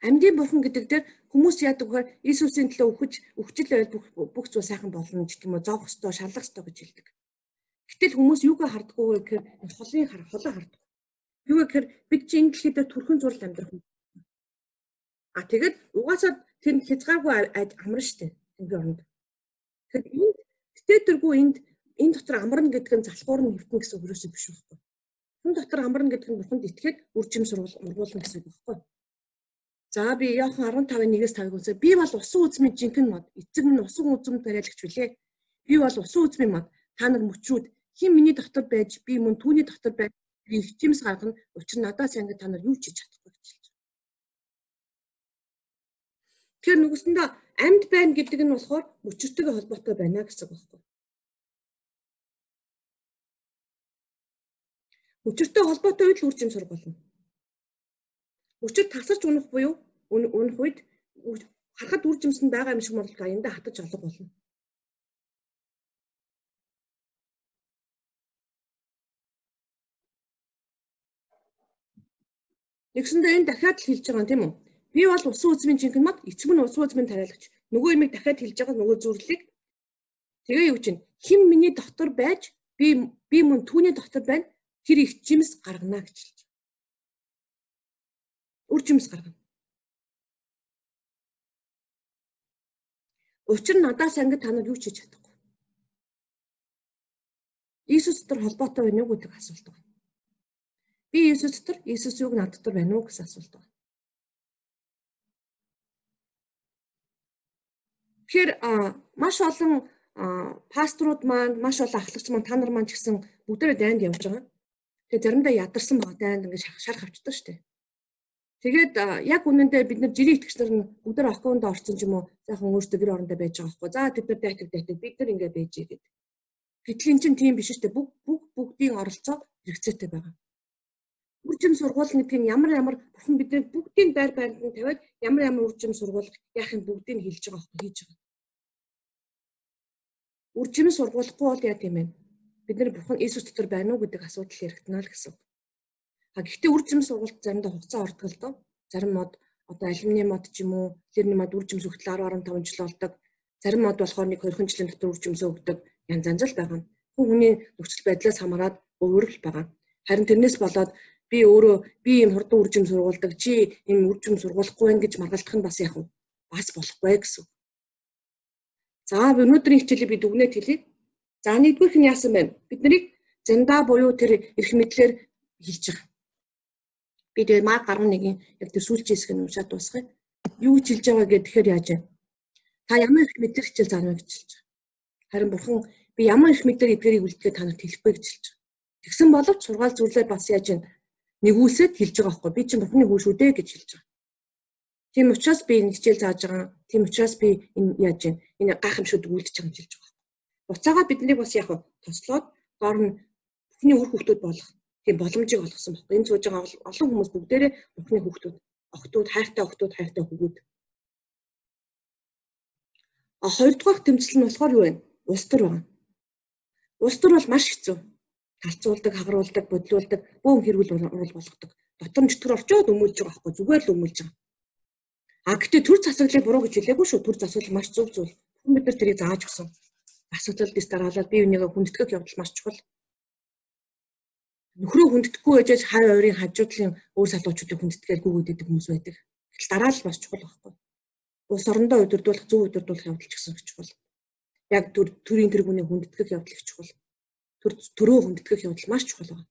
Амьдын бурхан гэдэг дээр хүмүүс яадаг вэ? Иесусийн төлөө өгчл байвал бүх зүйл сайхан болно гэх юм уу, зовх ёстой, шалах ёстой гэж хэлдэг. Гэтэл хүмүүс юугаа хардггүй вэ гэхээр холын холоо харддаг. Юу гэхээр бид чинь энэ дэлхийд төрхөн зураг амьдрах юм. Тэгээд угаасаа тэр хязгааргүй амарна штэ энэ оронд. Тэгэхээр тэтгэдэргүй энэ дотор амарна гэдэг нь залхуур нь хөвтөн гэсэн үг юусоо биш байхгүй. Хүн дотор амарна гэдэг нь бурханд итгээд үржим сургуулна гэсэн үг байхгүй. За би Иохан 15:1-5-ыг үнсээ. Би бол усан үзмийн жинхэнэ мод. Эцэг минь усан үзмд тариалагч билээ. Би бол усан үзмийн мод. Та нар мөчрүүд хэн миний дотор байж би мөн түүний дотор байж би хичимс гаргана. Учир нь надаас ангид та нар юу ч хийж чадахгүй гэж хэлж байна. Тэр нүгэсэндээ амьд байна гэдэг нь болохоор мөчөртэйгээ холбоотой байна гэсэн үг байхгүй. Мөчөртэй холбоотой үед л үржим сурах болно. Өчир тасарч унах буюу унах үед харахад үржимсэнд байгаа юм шиг морлог аяндаа хатаж алга болно. Нэгсэндээ энэ дахиад л хэлж байгаа юм тийм үү? Би бол усан үзмийн жинхэнэ мод, эцэг нь усан үзмийн тариалагч. Нөгөө юмыг дахиад хэлж байгаа нөгөө зүрлийг. Тэгээ юу чинь хэн миний дотор байж би мөн түүний дотор байна. Тэр их жимс гаргана гэж хэлж. Үржимс гаргана. Учир нь надаас ангид та нар юу ч хийж чадахгүй. Иесус дотор холбоотой байна уу гэдэг асуулт байна. Би Иесус дотор, Иесус юуг над дотор байна уу гэсэн асуулт байна. Тэгэхээр маш олон пасторууд маань, маш олон ахлагч маань та нар маань ч гэсэн бүгдээрээ дайнд явж байгаа. Тэгээ заримдаа ядарсан байгаа дайнд ингээд шарах авчдаг шүү дээ. Тэгээд яг үнэндээ бид нар жирийн итгэгч нар нь бүгдээр аккаунт орсон ч юм уу сайхан өөртөө гэр орондоо байж байгаа байхгүй. За тэд нар дайтаг бид нар ингээд байж гээд. Гэтэл эн чинь тийм биш шүү дээ. Бүгдийн оролцоо хэрэгцээтэй байгаа. Үржим сургууль гэдэг нь ямар бурхан бидний бүгдийн байр байранд нь тавиад ямар үржим сургууль яахын бүгдийг нь хэлж байгаа байхгүй хийж байгаа. Үржим сургуулихгүй бол яа тийм бэ? Бид нар бурхан Иесус дотор байна уу гэдэг асуудал яригдана л гэсэн. Гэхдээ үржим сургуульд заримдаа хугацаа ордог л доо. Зарим мод одоо алюминий мод ч юм уу, лерний мод үржимс өгдөл 10-15 жил болдог. Зарим мод болохоор 1-2 жилийн дотор үржимсээ өгдөг. Янз янз л байгаа. Хүний нөхцөл байдлаас хамаарат өөр л байгаа. Харин тэрнээс болоод би ийм хурдан үржим сургуулдаг, чи ийм үржим сургуулахгүй байх гэж маргалдах нь бас яг бас болохгүй гэсэн. За өнөөдрийн хичээлийг би дүгнээд хэлье. За нэгдүгüүрх нь яасан бэ? Бид нарыг зандаа буюу тэр эрх мэдлэр хэлж байгаа. Би тэр Марк 11-ийн яг тэр сүүлчийн хэсгийг уншаад дуусгая. Юу гэж хэлж байгаа гэхээр яаж вэ? Та ямар эрх мэдлэр хичээл заана гэж хэлж байгаа. Харин бурхан би ямар эрх мэдлэр эдгээрийг үлдгээд та нарт хэлэхгүй гэж хэлж байгаа. Тэгсэн боловч сургаал зүрлээ бас яаж вэ? Нэгүүлсэд хэлж байгаа байхгүй. Би чинь бурханы хүү шүү дээ гэж хэлж байгаа. Тийм учраас би энэ хичээл зааж байгаа. Тийм учраас би энэ яаж вэ? Энэ гайхамшигт үлдэж байгаа юм хэлж байгаа. Буцаагаад биднийг бас яг тослоод доор нь бүхний үр хүүхдүүд болох тийм боломжийг олгосон байна. Энэ сууж байгаа олон хүмүүс бүгдээрээ бүхний хүүхдүүд, охтууд, хайртай охтууд, хайртай хүүгүүд. Хоёрдугаар тэмцэл нь болохоор юу вэ? Улс төр байна. Улс төр бол маш хэцүү. Талцуулдаг, хагаруулдаг, бодлуулдаг, бөөн хэрүүл болгодог. Дотор нь чөтгөр орчоод өмүүлж байгаа байхгүй зүгээр л өмүүлж байгаа. Гэхдээ төр засаглалыг буруу гэж хэлээгүй шүү. Төр засаглал маш зөв зүйл. Хүн бид нар тэрийг зааж өгсөн. Асуудал дэс дараалал бие бинийгээ хүндэтгэх явдал маш чухал. Нөхрөө хүндэтгэхгүй байж хай ойрын хажуудлын өөр салуучуудыг хүндэтгээл гүгөөдөг хүмүүс байдаг. Гэтэл дараалал маш чухал байхгүй. Улс орондоо удирдуулах, зөв удирдуулах явдал ч гэсэн чухал. Яг төрийн тэргүүний хүндэтгэх явдал их чухал. Төрөө хүндэтгэх явдал маш чухал байна.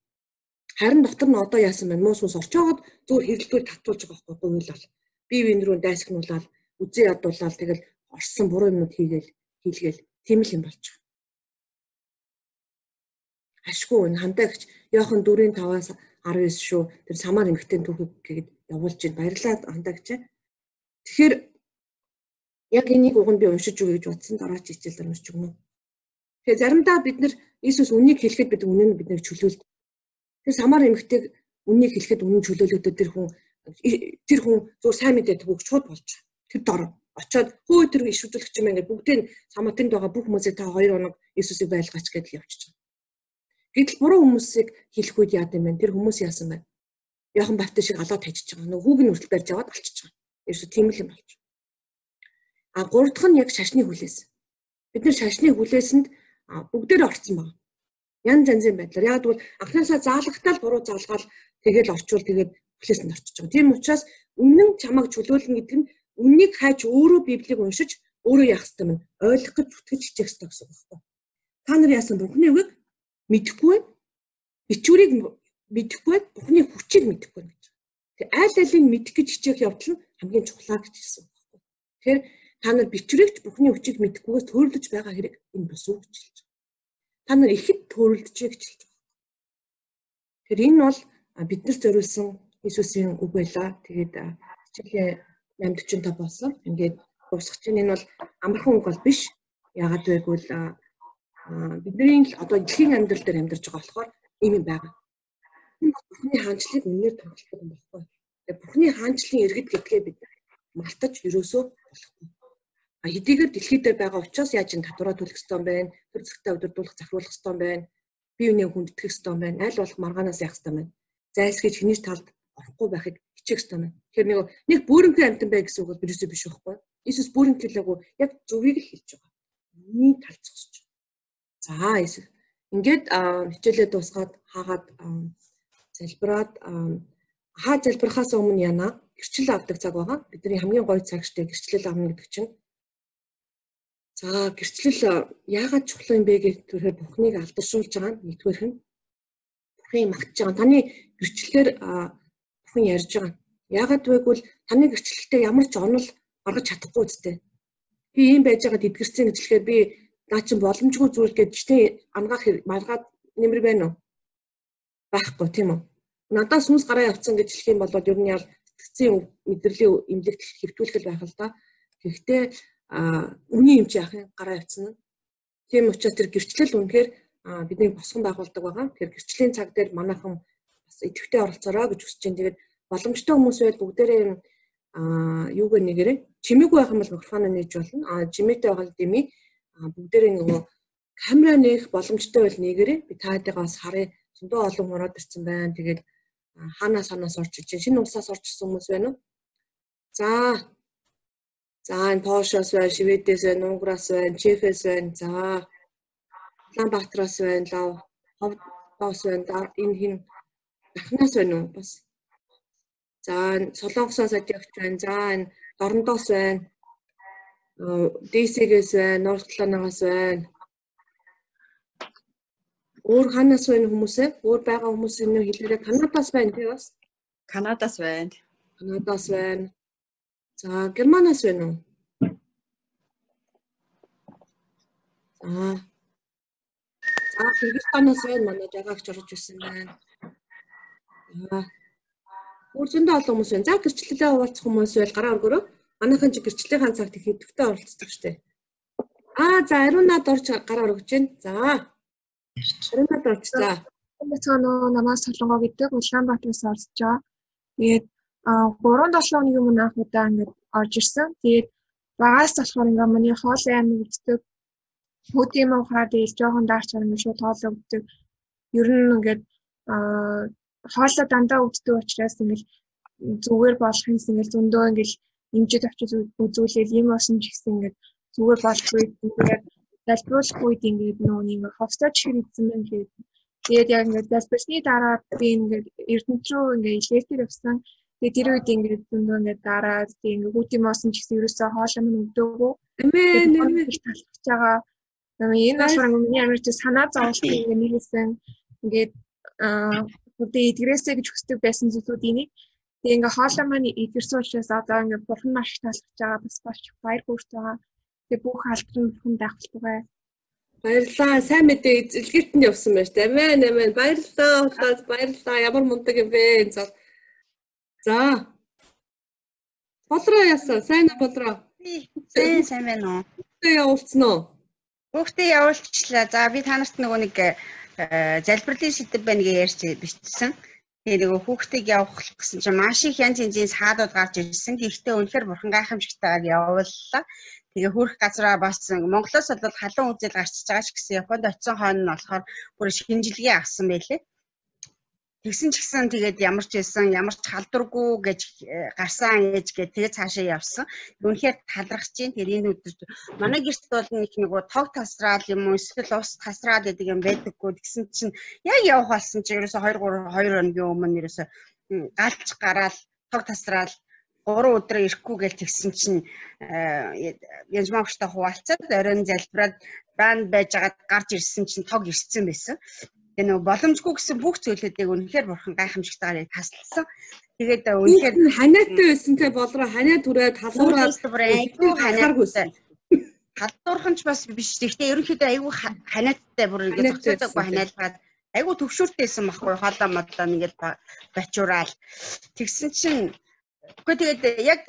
Харин дотор нь одоо яасан бэ? Муус орчоогод зөв хэрэглэлээр татуулж байгаа байхгүй гуйлал. Бие биен рүү дайсагнуулаад, үзээ ядуулаад тэгэл орсон буруу юмнууд хийлгээл тийм л юм болж байгаа. Ашгүй энэ хандаагч Иохан 4:5-аас 19 шүү. Тэр самар эмэгтэй түүхийг гээд явуулж байна. Баярлалаа хандаагч. Тэгэхээр яг энийг уг нь би уншиж өгье гэж бодсон дараа чи хичээлээр уншиж өгнө. Тэгэхээр заримдаа бид нар Иесус үннийг хэлэхэд бид үнэн биднийг чөлөөлдөг. Тэр самар эмэгтэйг үннийг хэлэхэд үнэн чөлөөлөгдөд тэр хүн зөв сайн мэдээд бүгд шууд болж байгаа. Тэр дор очоод хөө тэр иш үзүүлэгч юм ингээд бүгдийг саматанд байгаа бүх хүмүүсийг та 2 хоног Иесусыг байлгаач гэдэл явчихж байгаа. Гэтэл буруу хүмүүсийг хэлэх үед яад юм бэ? Тэр хүмүүс яасан бэ? Иохан Баптист шиг алаад тажиж байгаа. Нөгөө хүүг нь хүртэл барьж аваад алчиж байгаа. Ерөөсө тийм л юм болж байна. Гурав дахь нь яг шашны хүлээс. Бид нар шашны хүлээсэнд бүгдээр орцсон байна. Ян занзын байдлаар. Яг бол анхнаасаа заалгахтаа л буруу заалгаал тэгэл орчуул тэгээд хүлээсэнд орчиж байгаа. Тийм учраас үнэн чамайг чөлөөлнө гэдэг нь үннийг хайж өөрөө Библийг уншиж өөрөө яах ёстой юм. Ойлгох гэж зүтгэж хичээх ёстой гэсэн үг байна. Та нар яасан Бурхны үгийг мэдэхгүй байна. Ичүүрийг мэдэхгүй байна. Бурхны хүчийг мэдэхгүй байна гэж. Тэг аль алийг мэдэх гэж хичээх явдал нь хамгийн чухлаа гэж хэлсэн үг байна. Тэгэхээр та нар бичвэрийгч Бурхны хүчийг мэдэхгүйгээс төрөлдөж байгаа хэрэг энэ бус үг гэж хэлж байгаа. Та нар ихэд төрөлдөж гэж хэлж байгаа. Тэгэхээр энэ бол биднэр зориулсан Иесусийн үг байлаа. Тэгээд хичээлийн 8:45 болсон. Ингээд дуусгах чинь энэ бол амархан үг бол биш. Яагаад гэвэл бидний одоо дэлхийн амьдрал дээр амьдарч байгаа болохоор ийм юм байгаа. Бурхны хаанчлалыг үнээр тунхилдаг юм болохгүй. Тэгээд Бурхны хаанчлалын иргэд гэдгээ бид мартаж ерөөсөө болохгүй. Хэдийгээр дэлхий дээр байгаа учраас яаж ин татвараа төлөх ёстой юм бэ? Төр зэгтээ удирдуулах, захируулах ёстой юм байна. Бие биенээ хүндэтгэх ёстой юм байна. Аль болох маргаанаас яах ёстой юм байна. Зайлсхийж хэний талд орохгүй байхыг хичээх ёстой юм байна. Тэгэхээр нэг бүрэнхий амтан бай гэсэн үг бол ерөөсөө биш байхгүй. Иесус бүрэнхий хэлээгүй яг зөвийг л хэлж байгаа. Миний талд зогсож байгаа. За Иесус ингээд хичээлээ дуусгаад хаагаад залбираад залбирахаас өмнө яана гэрчлэл авдаг цаг байгаа. Бидний хамгийн гоё цаг штэ гэрчлэл авна гэдэг чинь. За гэрчлэл яагаад чухал юм бэ гэхээр Бурхныг алдаршуулж байгаа нь нэгдүгээрх нь Бурхныг магтаж байгаа. Таны гэрчлэлээр Бурхан ярьж байгаа. Яагаад гэвэл таны гэрчлэлтэй ямар ч онол гаргаж чадахгүй үстэй. Би ийм байж байгаад эдгэрсэн гэж хэлэхээр би наа чин боломжгүй зүйл гэж чинь ангаах маргаад нэмэр байна уу? Байхгүй тийм үү? Надаас сүнс гараа явцсан гэж хэлэх юм бол ер нь ял сэтгцийн мэдрэлийн эмнэлэгт хэвтүүлэх байх л да. Гэхдээ үний юм чи яах юм гараа явцсан нь. Тийм учраас тэр гэрчлэл үнэхээр бидний босгон байгуулдаг байгаа. Тэгэхээр гэрчлийн цаг дээр манайхан бас идэвхтэй оролцоорой гэж хүсэж байна. Тэгээд боломжтой хүмүүс байл бүгдээрээ юуг нэгээрээ чимээгүй байх юм бол микрофон нээж болно. Чимээтэй байгаа дэмий бүгдээрээ нөгөө камера нээх боломжтой байл нэгээрээ би таадайгаа бас харъя. Зөндөө олон хураад ирсэн байна. Тэгээд хаанаас орж иж шинэ улсаас орж ирсэн хүмүүс байна уу? За энэ Польшоос байна, Шведээс байна, Унгараас байна, Чехээс байна. За Улаанбаатараас байна, Лав, Ховдоос байна. Энэ хин Дахнаас байна уу? Бас. За Солонгосоос ажигч байна. За энэ Дорндоос байна. DC-гээс байна, North Carolina-гаас байна. Өөр ханаас байна хүмүүсээ? Өөр байгаа хүмүүсийн нэр хэлээрээ Канадаас байна тий бас? Канадаас байна. Канадаас байна. За Германаас байна уу? За Кыргызстанаас байна манай жагаагч орж ирсэн байна. Өөр зөндөө олон хүмүүс байна. За гэрчлэлээ хуваалцах хүмүүс байл гараа өргөрөө. Манайхан ч гэрчлэлийн цагт их идэвхтэй оролцдог штеп. За Ариунаад орж гараа өргөж байна. За. Ариунаад орж за. Цаанаа намаас Солонгоо гэдэг Улаанбаатараас орж байгаа. Тэгээд 3-7 өдрийн өмнө анх удаа ингээд орж ирсэн. Тэгээд багаас болохоор ингээд миний хоолын амиг үздэг. Хөдөө ухаад тэгээд жоохон даарч байгаа шууд хоолоо өгдөг. Ер нь ингээд хоолоо дандаа өгдөг учраас ингээд зүгээр болох юмс ингээд зөндөө ингээд нэмжид очиж үзүүлээл юм болсон ч гэсэн ингээд зүгээр болохгүй ингээд залбируулахгүй ингээд нөө нэг ховстож хэрэгцсэн юм гээд тэгээд яг ингээд залбирсны дараа би ингээд Эрдэнэт рүү ингээд илгээхээр явсан. Тэгээд тэр үед ингээд зөндөө ингээд дараа тэгээд ингээд хүүтийн моосон ч гэсэн ерөөсөө хоолоо минь өгдөөгүй. Нэмээ талхаж байгаа. Энэ болохоор миний амирч санаа зовлон ингээд нийлсэн. Ингээд хөдөө эдгэрээсэй гэж хүсдэг байсан зүйлүүдийн нэг. Тэгээ ингээ хоолой маань эдгэрсэн учраас одоо ингээ бурхан маш их таалагдж байгаа бас бач баяр хүрч байгаа. Тэгээ бүх албан бурхан даахлаа. Баярлалаа. Сайн мэдээ эзэлгэртэнд явсан байж таа. Амин. Баярлалаа. Ямар мундаг юм бэ. За. Болроо яасан. Сайн уу болроо? Сайн байна уу? Бүгдээ явуулсан уу? Бүгдээ явуулчихлаа. За би та нарт нөгөө нэг залбирлын сэдв байна гэж ярьж бичсэн. Тэгээ нөгөө хүүхдийг явуулах гэсэн чинь маш их янз янзын саадууд гарч ирсэн. Гэхдээ үнэхээр бурхан гайхамшигтайгаар явууллаа. Тэгээ хүрх газараа бас Монголоос бол халуун үзэл гарчиж байгаа ч гэсэн Японд очисон хойно нь болохоор бүр шинжилгээ авсан байлээ. Тэгсэн ч гэсэн тэгээд ямар ч халдваргүй гэж гарсан ээж гээд тэгээд цаашаа явсан. Үнэхээр талархаж чинь тэр энэ өдөр манай гэрт бол нэг тог тасраал юм уу эсвэл ус тасраад гэдэг юм байдаггүй. Тэгсэн чинь яг явах болсон чинь ерөөсө 2 хоногийн өмнө ерөөсө галж гараал тог тасраал 3 өдөр ирэхгүй гэж тэгсэн чинь янзмаагчтай хуваалцаад оройн залбираад банд байж агаад гарч ирсэн чинь тог ирсэн байсан. Тэгээ нөгөө боломжгүй гэсэн бүх зүйлүүдийг үнэхээр бурхан гайхамшигтайгаар тасласан. Тэгээд үнэхээр ханиатай байсан те болроо ханиад түрээд халуураад айгүй ханиадтай. Халдуурхан ч бас биш. Гэхдээ ерөнхийдөө айгүй ханиадтай бүр ингээд зохицуулаагүй ханиалгаад айгүй төвшөөртэйсэн байхгүй хоолоо модлоо ингээд бачуурал. Тэгсэн чинь үгүй тэгээд яг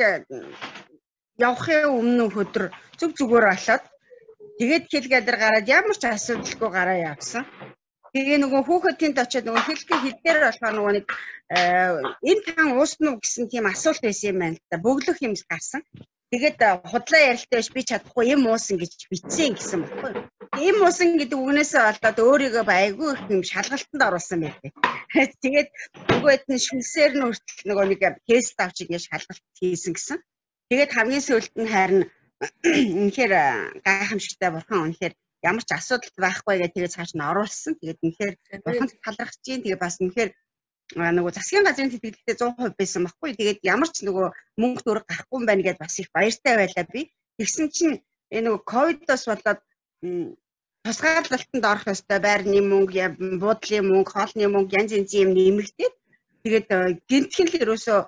явахын өмнө өдөр зүгээр болоод тэгээд хэлгээдэр гараад ямар ч асуудалгүй гараа явсан. Тэгээ нөгөө хүүхэд тэнд очиод нөгөө хил дээр болохоор нөгөө нэг энэ тан уусна уу гэсэн тийм асуулт байсан юм байна л да. Бөглөх юм гарсан. Тэгээд худлаа ярилтаа биш би чадахгүй юм уусан гэж бичсэн гэсэн баггүй. Им уусан гэдэг үгнээсээ болоод өөрийгөө айгүй их юм шалгалтанд оруулсан байлээ. Тэгээд нөгөөд нь шүлсээр нь хүртэл нөгөө нэг тест авч ингэж шалгалт хийсэн гэсэн. Тэгээд хамгийн сүүлд нь харин үнэхээр гайхамшигтай бурхан үнэхээр ямар ч асуудал байхгүй гэдэг тэгээд цааш нь оруулсан. Тэгээд үнэхээр бурханд талархаж чинь тэгээд бас үнэхээр нөгөө засгийн газрын тэтгэлэгтээ 100% байсан байхгүй. Тэгээд ямар ч нөгөө мөнгө төгрөг гарахгүй юм байна гэдээ бас их баяртай байлаа би. Тэгсэн чинь нөгөө ковидоос болоод тусгаарлалтанд орох ёстой байрны мөнгө, буудлын мөнгө, хоолны мөнгө янз янзын юм нэмэгдээд тэгээд гинтхэн л ерөөсөө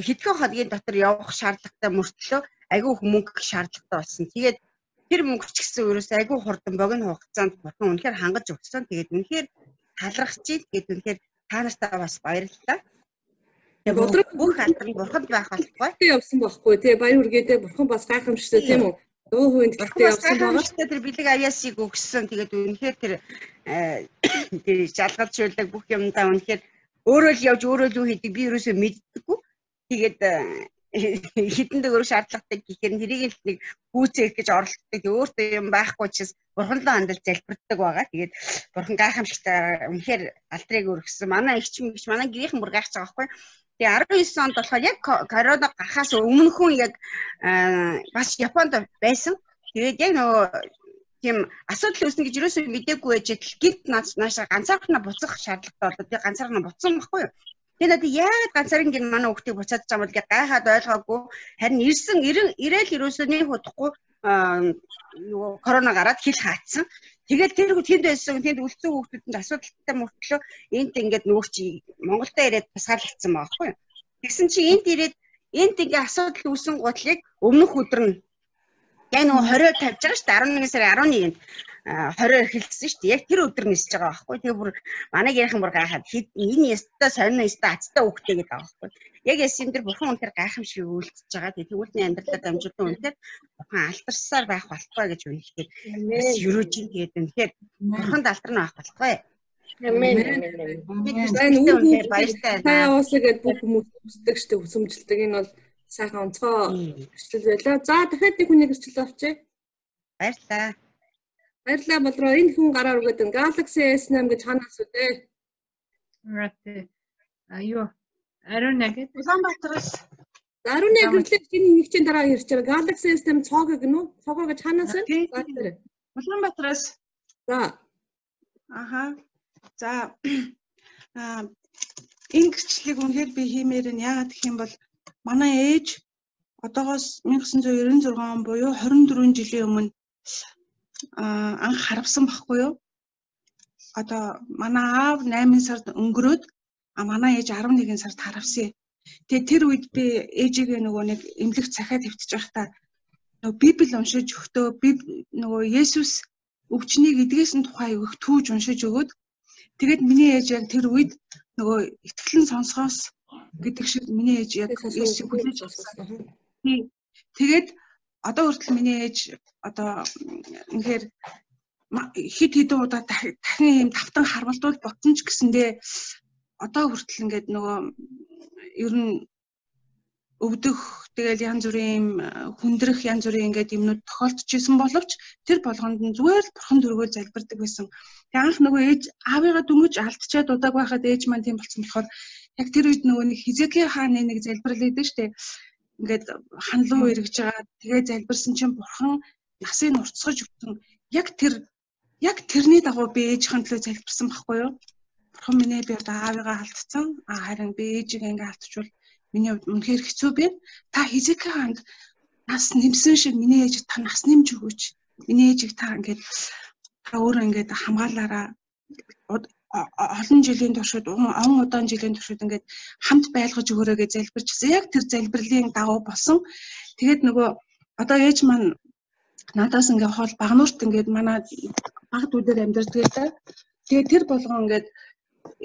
хэдхэн хоногийн дотор явах шаардлагатай мөртлөө айгүй их мөнгө шаардлагатай болсон. Тэгээд тэр мөнгө ч гэсэн ерөөсөө айгүй хурдан богино хугацаанд бурхан үнэхээр хангаж өгсөн. Тэгээд үнэхээр талархаж чинь тэгээд үнэхээр та нартай бас баярлалаа. Тэгээд бүх алдрын бурханд байх болтугай. Явсан байхгүй тий баяр үргээдээ бурхан бас гайхамшигтай тийм үү? Дуу хувийн тэлтэй явсан байгаа. Тэр бэлэг авьяасыг өгсөн. Тэгээд үнэхээр тэр жалгаж шүлдэг бүх юмдаа үнэхээр өөрөө л явж өөрөө л юу хийдэг би ерөөсөө мэддэггүй. Тэгээд хитэн дөөр шаардлагатай гэхээр тэрийг л нэг гүйцээх гэж оролддог. Өөртөө юм байхгүй учраас бурханлаа хандаж залбирдаг байгаа. Тэгээд бурхан гайхамшигтай үнэхээр алдрыг өргөсөн. Манай эгч мэгч манай гэрийнхэн бүр гайхаж байгаа байхгүй. Тэгээ 19 онд болохоор яг корона гарахаас өмнөхөн яг бас Японд байсан. Тэгээд яг нөгөө тийм асуудал үүснэ гэж юусоо мэдээгүй байж гид наашаа ганцаархнаа буцах шаардлагатай болоод би ганцаархнаа буцсан байхгүй юу. Тэгээ надад яагаад ганцаархан гин манай хүүхдийг буцаад байгаа юм бол гэж гайхаад ойлгоогүй. Харин ирээл ерөөсөө нэг удахгүй корона гараад хил хаацсан. Тэгэл тэр тэнд байсан тэнд үлдсэн хүүхдүүдэнд асуудалтай мөртлөө энт ингээд нөгөө чи Монголдо ирээд тасгаарлагдсан байгаа байхгүй юу. Тэгсэн чи энт ирээд энт ингээ асуудал үүсэн гутлыг өмнөх өдөр нь яг нөгөө 20-д тавьж байгаа шүү дээ 11 сарын 11-нд 20 эхэлсэн шүү дээ. Яг тэр өдөр нисэж байгаа байхгүй. Тэгээ бүр манай гэрхэн бүр гайхаад энэ ястаа сонин ястаа азтай хөвгтэй гэдэг байгаа байхгүй. Яг ясэм тэр бурхан үнээр гайхамшиг үйлдэж байгаа. Тэгээ тэгвэл амьдралаа дамжуулсан үнээр бурхан алтарсаар байх болтугай гэж үнэлэхээр бас юрожин тэгээд үнээр бурханд алтарна байх болтугай. Амен. Үнээр баяртай. Таа уусаа гэд бүх хүмүүс хүсдэг шүү дээ хүсэмжилдэг. Энэ бол сайхан онцгой эрсдэл байлаа. За дахиад нэг хүнийг эрсдэл авчээ. Баярлалаа. Баярлалаа болроо энэ хүн гараар өгöd Galaxy S8 гэж ханаас үдээ. Аюу. Ариун нэгэд Улаанбаатараас. Ариун нэгэрлэг энэ нэг чинь дараа ирж байгаа. Galaxy S8 цоог гэнэ үү? Цоогоо гэж ханаас вэ? Улаанбаатараас. За. Аха. За. Энэ гэрчлэлийг үнэхээр би хиймээр нь яагаад гэх юм бол манай ээж одоогоос 1996 он буюу 24 жилийн өмнө анх харвсан байхгүй юу? Одоо манай аав 8 сард өнгөрөөд манай ээж 11 сард харвсан. Тэгээ тэр үед би ээжигээ нөгөө нэг эмнэлэг цахиад хэвтэж байхдаа нөгөө Библи уншиж өгтөө нөгөө Есүс өвчнийг эдгээсэн тухай өгөх түүж уншиж өгөөд тэгээд миний ээж яг тэр үед нөгөө итгэлэн сонсгоос гэдэг шиг миний ээж яг Есүсийг хүлээж авсан. Тэгээд одоо хүртэл миний ээж одоо үнэхээр хит хэдэн удаа дахин юм тавтан харвалдуул ботсон ч гэсэндээ одоо хүртэл ингээд нөгөө ер нь өвдөх тэгэл янз бүрийн хүндрэх янз бүрийн ингээд юмнууд тохиолдчихсэн боловч тэр болгонд нь зүгээр л бурхан дөрвөө залбирдаг байсан. Тэг анх нөгөө ээж аавыгаа дүмж алдчихад удааг байхад ээж маань тийм болсон болохоор яг тэр үед нөгөө нэг Хизекийн хааны нэг залбирал өгдөө штэ. Ингээд ханлуу эргэж байгаа. Тэгээ залбирсан чинь бурхан насыг нурцгаж өгсөн. Яг тэрний дагуу би ээжийн төлөө залбирсан байхгүй юу? Бурхан минь би одоо аавыгаа алдсан. Харин би ээжийг ингээ алдчихвал миний хувьд үнэхээр хэцүү байна. Та Хизекийн хаанд нас нэмсэн шиг миний ээж та нас нэмж өгөөч. Миний ээжийг та ингээд та өөрөө ингээд хамгаалаараа олон жилийн туршид удаан жилийн туршид ингээд хамт байлгаж өгөөрэй гэж залбирчсан. Яг тэр залбирлын дагуу болсон. Тэгээд нөгөө одоо ээж маань надаас ингээд хоол багнуурт ингээд манай баг дүүдээр амьдардаг л да. Тэгээд тэр болгон ингээд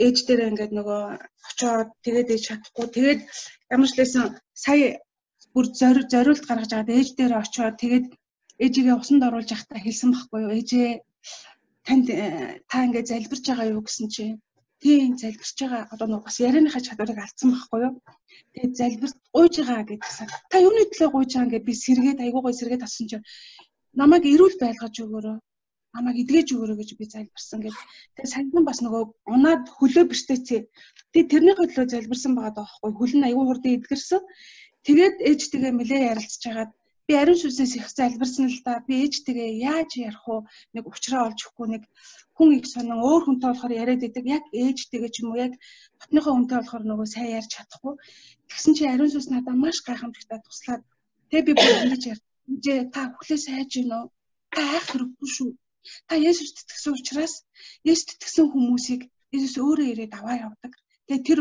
ээж дээрээ ингээд нөгөө очоод тэгээд ээж чадахгүй. Тэгээд ямар ч лээсэн сая бүр зориулт гаргаж аваад ээж дээрээ очоод тэгээд ээжигээ усанд оруулж явахдаа хэлсэн байхгүй юу? Ээжээ танд та ингээд залбирч байгаа юу гэсэн чинь тийм залбирч байгаа одоо нөгөө бас ярианыхаа чадварыг алдсан байхгүй юу? Тэгээд залбирт гуйж байгаа гэдгсэн. Та юуны төлөө гуйж байгаа ингээд би сэргээд айгуугой сэргээд авсан чинь намайг эрүүл байлгаж өгөөрэй. Намайг эдгэж өгөөрэй гэж би залбирсан гэж. Тэгээд сандан бас нөгөө унаад хөлөө бэртээцээ. Тэгээд тэрний төлөө залбирсан байгаа даахгүй. Хөл нь айгүй хурдан эдгэрсэн. Тэгээд ээжтэйгээ нэлээ ярилцж хагаад би ариун сүнсээс их залбирсан л да. Би ээжтэйгээ яаж ярих вэ? Нэг уучраа олж өгөхгүй нэг хүн их сонин өөр хүнтэй болохоор яриад идэг. Яг ээжтэйгээ ч юм уу яг дотныхоо хүнтэй болохоор нөгөө сайн ярьж чадахгүй. Тэгсэн чи ариун сүнс надад маш гайхамшигтай туслаад тэгээд би бүр ингэж ярьж та хүлээс хайж гинөө. Та айх хэрэггүй шүү. Та Есүст итгэсэн учраас Есүст итгэсэн хүмүүсийг Есүс өөрөө ирээд аваа явдаг. Тэгээ тэр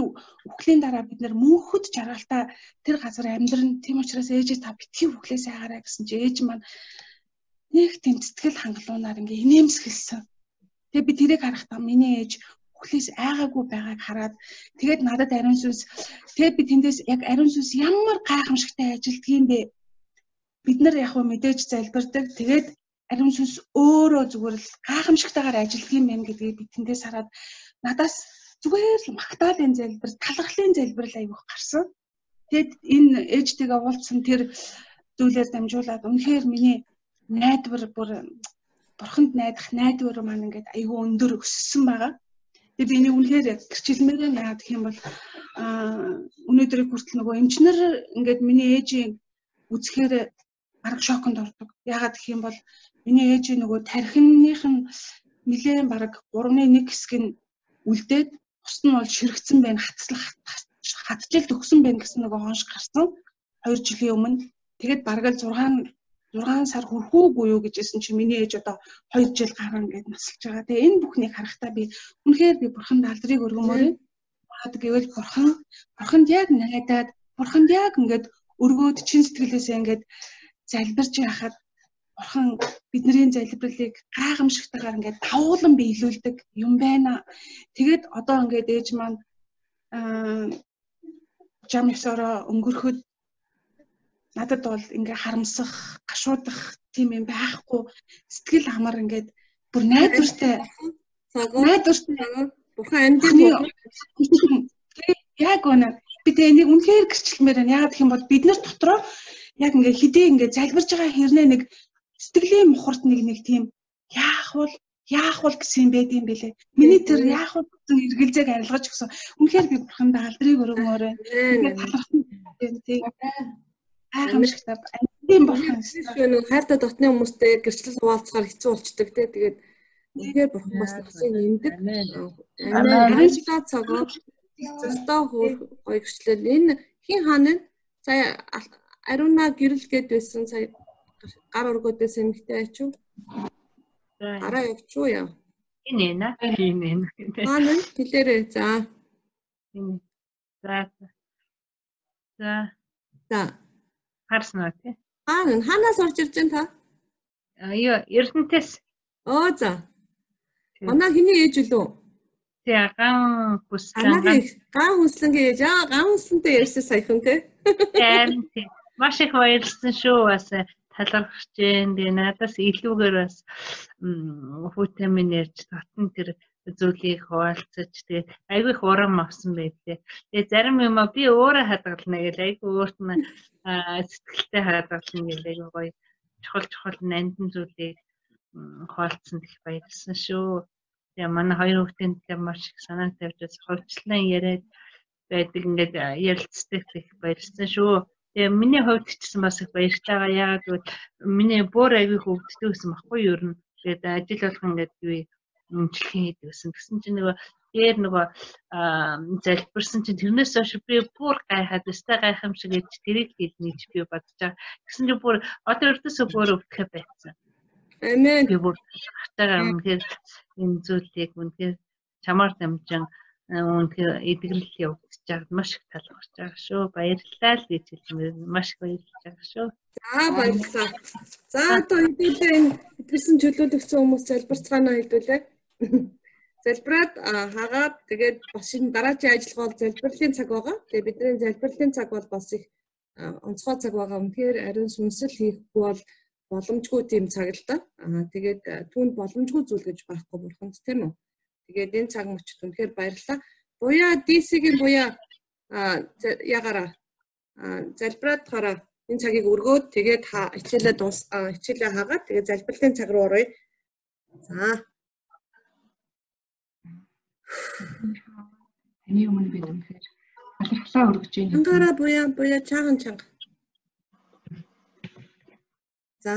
үхлийн дараа бид нэр мөнхөд жаргалтай тэр газар амьдрын. Тийм учраас ээжээ та битгий үхлээс айгаарай гэсэн чи ээж маань нэг тийм сэтгэл хангалуунаар ингээ инээмсэглсэн. Тэгээ би тэрийг харахтаа миний ээж үхлээс айгаагүй байгааг хараад тэгээд надад ариун сүнс тэгээд би тэндээс яг ариун сүнс ямар гайхамшигтай ажилтг юм бэ? Бид нар яг хөө мэдээж залбирдаг. Тэгээд ариун сүнс өөрөө зүгээр л гайхамшигтайгаар ажилтг юм байна гэдгийг би тэндээс хараад надаас зүгээр л магтаалын залбир, талархлын залбирал аяг гарсан. Тэгэд энэ ээжтэйгээ уулзсан тэр зүйлээр дамжуулаад үнэхээр миний найдвар бүр бурханд найдах найдвар маань ингээд аягүй өндөр өссөн байгаа. Тэгээд би энийг үнэхээр гэрчилмээр яагаад гэх юм бол өнөөдрийг хүртэл нөгөө эмчнэр ингээд миний ээжийг үзэхээр арга шоконд ордог. Яагаад гэх юм бол миний ээжийн нөгөө тархиных нь нэлээд бараг 3/1 хэсэг нь үлдээд бус нь бол ширэгцэн байна, хатжил төгсөн байна гэсэн нөгөө хонш гарсан 2 жилийн өмнө. Тэгээд бараг л 6 сар хүрхүүгүй юу гэжсэн чи миний ээж одоо 2 жил гарна гэд насалж байгаа. Тэгээ энэ бүхнийг харахтаа би үнэхээр би бурханд алдрыг өргөмөр юм. Гэвэл бурханд яг найдаад бурханд яг ингээд өргөөд чин сэтгэлээсээ ингээд залбирж яхад бурхан бидний залбирлыг гайхамшигтайгаар ингээд давуулан биелүүлдэг юм байна. Тэгээд одоо ингээд ээж маань жам ёсороо өнгөрөхөд надад бол ингээ харамсах, гашуудах тийм юм байхгүй. Сэтгэл амар ингээд бүр найдвартай бурхан амьд яг үнэ би тэ энийг үнэхээр гэрчлэмээр байна. Яагаад гэх юм бол бид нар дотроо яг ингээ хэдий ингээ залбирж байгаа хэрнээ нэг сэтгэлийн мухарт нэг тийм яах вэ гэсэн юм байд юм бэлээ. Миний тэр яах вэ гэсэн эргэлзээг арилгаж өгсөн. Үнэхээр би бурханд алдрыг өргөмөр байна. Ингээ талархсан юм тийм. Гайхамшигтай амьд бурхан нэг хайртай дотны хүмүүстэй гэрчлэл хуваалцахаар хэцүү болчдөг те. Тэгээд үнэхээр бурхан бас насыг нэмдэг. Амин цагаа зөстөө гоё гэрчлэл. Энэ хин хаана сая Аруна гэрэл гээд байсан сая гар өргөөд байсан эмэгтэй ачуу. Араа явчуу яа. Энэ нэ. Хаана хэлээрээ за. За. Харснаа тий. Ханаас орж ирж байна та? Эрдэнтес. Оо за. Манай хэний ээж үлээ? Тий, ган хүслэн. Ган хүслэнгээ ээж. Ган хүслэнтэй ярьсан саяхан тий. Тий. Маш их баярлсан шүү бас талархаж जैन. Тэгээ надаас илүүгээр бас хүүтэй минь ярьж татан тэр зүйлийг хуваалцаж тэгээ айгүй их урам авсан байлээ. Тэгээ зарим юм би өөрөө хадгална гэл айгүй өөрт нь сэтгэлтэй хадгална гэл айгүй гоё чухал нандин зүйлийг хуваалцсан их баярлсан шүү. Тэгээ манай хоёр хүүхдийн төлөө маш их санаа тавьж хувьчлан яриад байдаг ингээд ярилцдаг их баярлсан шүү. Тэгээ миний хувьд ч гэсэн бас их баярлалаа. Яагаад гэвэл миний бүр айгүй хөвгддөг гэсэн баггүй юу ер нь. Тэгээд ажил болох ингээд юу өмчлөхийн хийдэг гэсэн. Тэгсэн чинь дээр залбирсан чинь тэрнээс хойш би бүр гайхаад өстэй гайхамшиг гэж тэрийг хэлнэ гэж би бодож байгаа. Тэгсэн чинь бүр одоо өртөөсөө бүр өвдөх байсан. Амен. Би бүр хатаага үнэхээр энэ зүйлийг үнэхээр чамаар дамжин үнэхээр эдгэрэл явуулж байгаад маш их талархаж байгаа шүү. Баярлалаа л гэж хэлмээр маш их баярлаж байгаа шүү. За баярлалаа. За одоо хэдүүлээ энэ эдгэрсэн чөлөөлөгцсөн хүмүүс залбирцгаанаа хэдүүлээ. Залбираад хагаад тэгээд бас энэ дараагийн ажиллагаа бол залбирлын цаг байгаа. Тэгээд бидний залбирлын цаг бол бас их онцгой цаг байгаа. Үнэхээр ариун сүнсэл хийхгүй бол боломжгүй тийм цаг л да. Тэгээд түүнд боломжгүй зүйл гэж байхгүй бурханд тийм үү. Тэгээд энэ цаг мөчид үнэхээр баярлалаа. Буяа DC-ийн буяа ягаараа залбираад хараа энэ цагийг өргөөд тэгээд хичээлээ хагаад тэгээд залбирлын цаг руу оръё. За. Таны өмнө бид үнэхээр талархлаа өргөж байна. Ангаараа буяа чанга. За.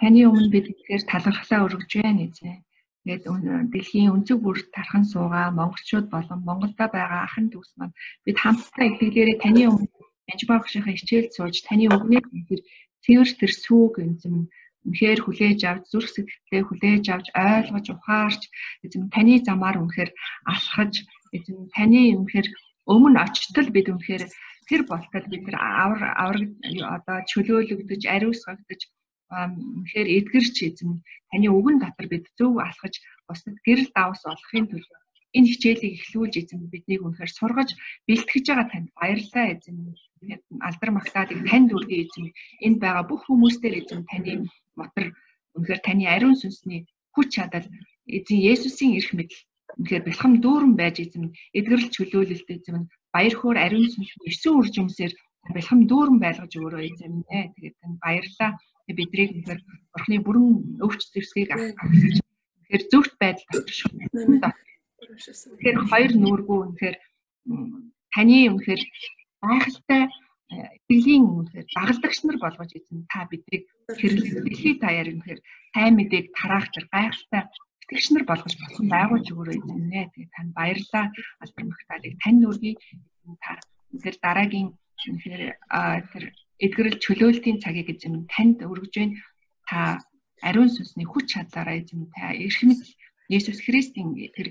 Таны өмнө бид үнэхээр талархлаа өргөж байна эзэн. Тэгээд дэлхийн өнцөг бүр тархан суугаа монголчууд болон Монголда байгаа ахын дүүс маань бид хамтдаа эдгэлээрээ таны өмнө янж багшийнхаа хичээлд сууж таны өмнөө тэр сүг эзэн үнэхээр хүлээж авч зүрх сэтгэлдээ хүлээж авч ойлгож ухаарч эзэн таны замаар үнэхээр алхаж эзэн таны үнэхээр өмнө очтол бид үнэхээр тэр болтол бид нар авраг одоо чөлөөлөгдөж ариусгагдаж үнэхээр эдгэрч эзэн таны үгэн дотор бид зөв алхаж бусдад гэрэл давс олохын төлөө энэ хичээлийг эхлүүлж эзэн биднийг үнэхээр сургаж бэлтгэж байгаа танд баярлалаа эзэн алдар магтаадыг танд өргөе эзэн энд байгаа бүх хүмүүстээр эзэн таны мотор үнэхээр таны ариун сүнсний хүч чадал эзэн Есүсийн эрх мэдэл үнэхээр бэлхэм дүүрэн байж эзэн эдгэрэл чөлөөлөлт эзэн баяр хөөр ариун сүнсний 9 үр жимсээр бэлхэм дүүрэн байлгаж өгөрөө эзэн тэгээд танд баярлалаа бидний үнэхээр бурхны бүрэн өвч зэвсгийг авч тэгэхээр зөвхт байдал дотор шүү. Тэгэхээр хоёр нүргүү үнэхээр таны үнэхээр гайхалтай итгэлийн үнэхээр дагалдагч нар болгож эзэн та биднийг хэрэглэхий даяар үнэхээр сайн мэдээг тараах тэр гайхалтай итгэгч нар болгож болсон байгуулж өгөөрэй эзэн нэ. Тэгээд танд баярлалаа. Алдар Магдалийг тань өргөе. Та үнэхээр дараагийн үнэхээр тэр эдгэрэл чөлөөлтийн цагийг эзэн танд өргөж байна. Та ариун сүнсний хүч чадлаараа эзэн та эрх мэдэл Есүс Христийн тэр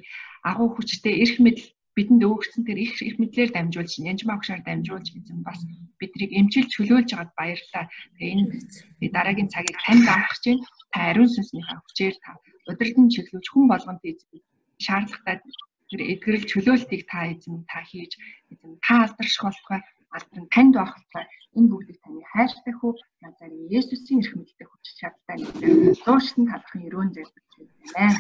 агуу хүчтэй эрх мэдэл бидэнд өгсөн тэр их мэдлээр дамжуулж, янжмаа өгшөөр дамжуулж эзэн бас биднийг эмчилж чөлөөлж байгаад баярлалаа. Тэгээ энэ дараагийн цагийг танд амгах чинь та ариун сүнснийхээ хүчээр та удирдан чиглүүлж хүн болгонд эзэн шаардлагатай тэр эдгэрэл чөлөөлтийг та эзэн та хийж эзэн та алдарших болтугай алдар нь танд байх болтугай энэ бүгдийг таны хайртай хүү Назарын Есүсийн эрх мэдэлтэй хүч чадтай нэрээр зуучтан талахын өрөөн зэрэг байна.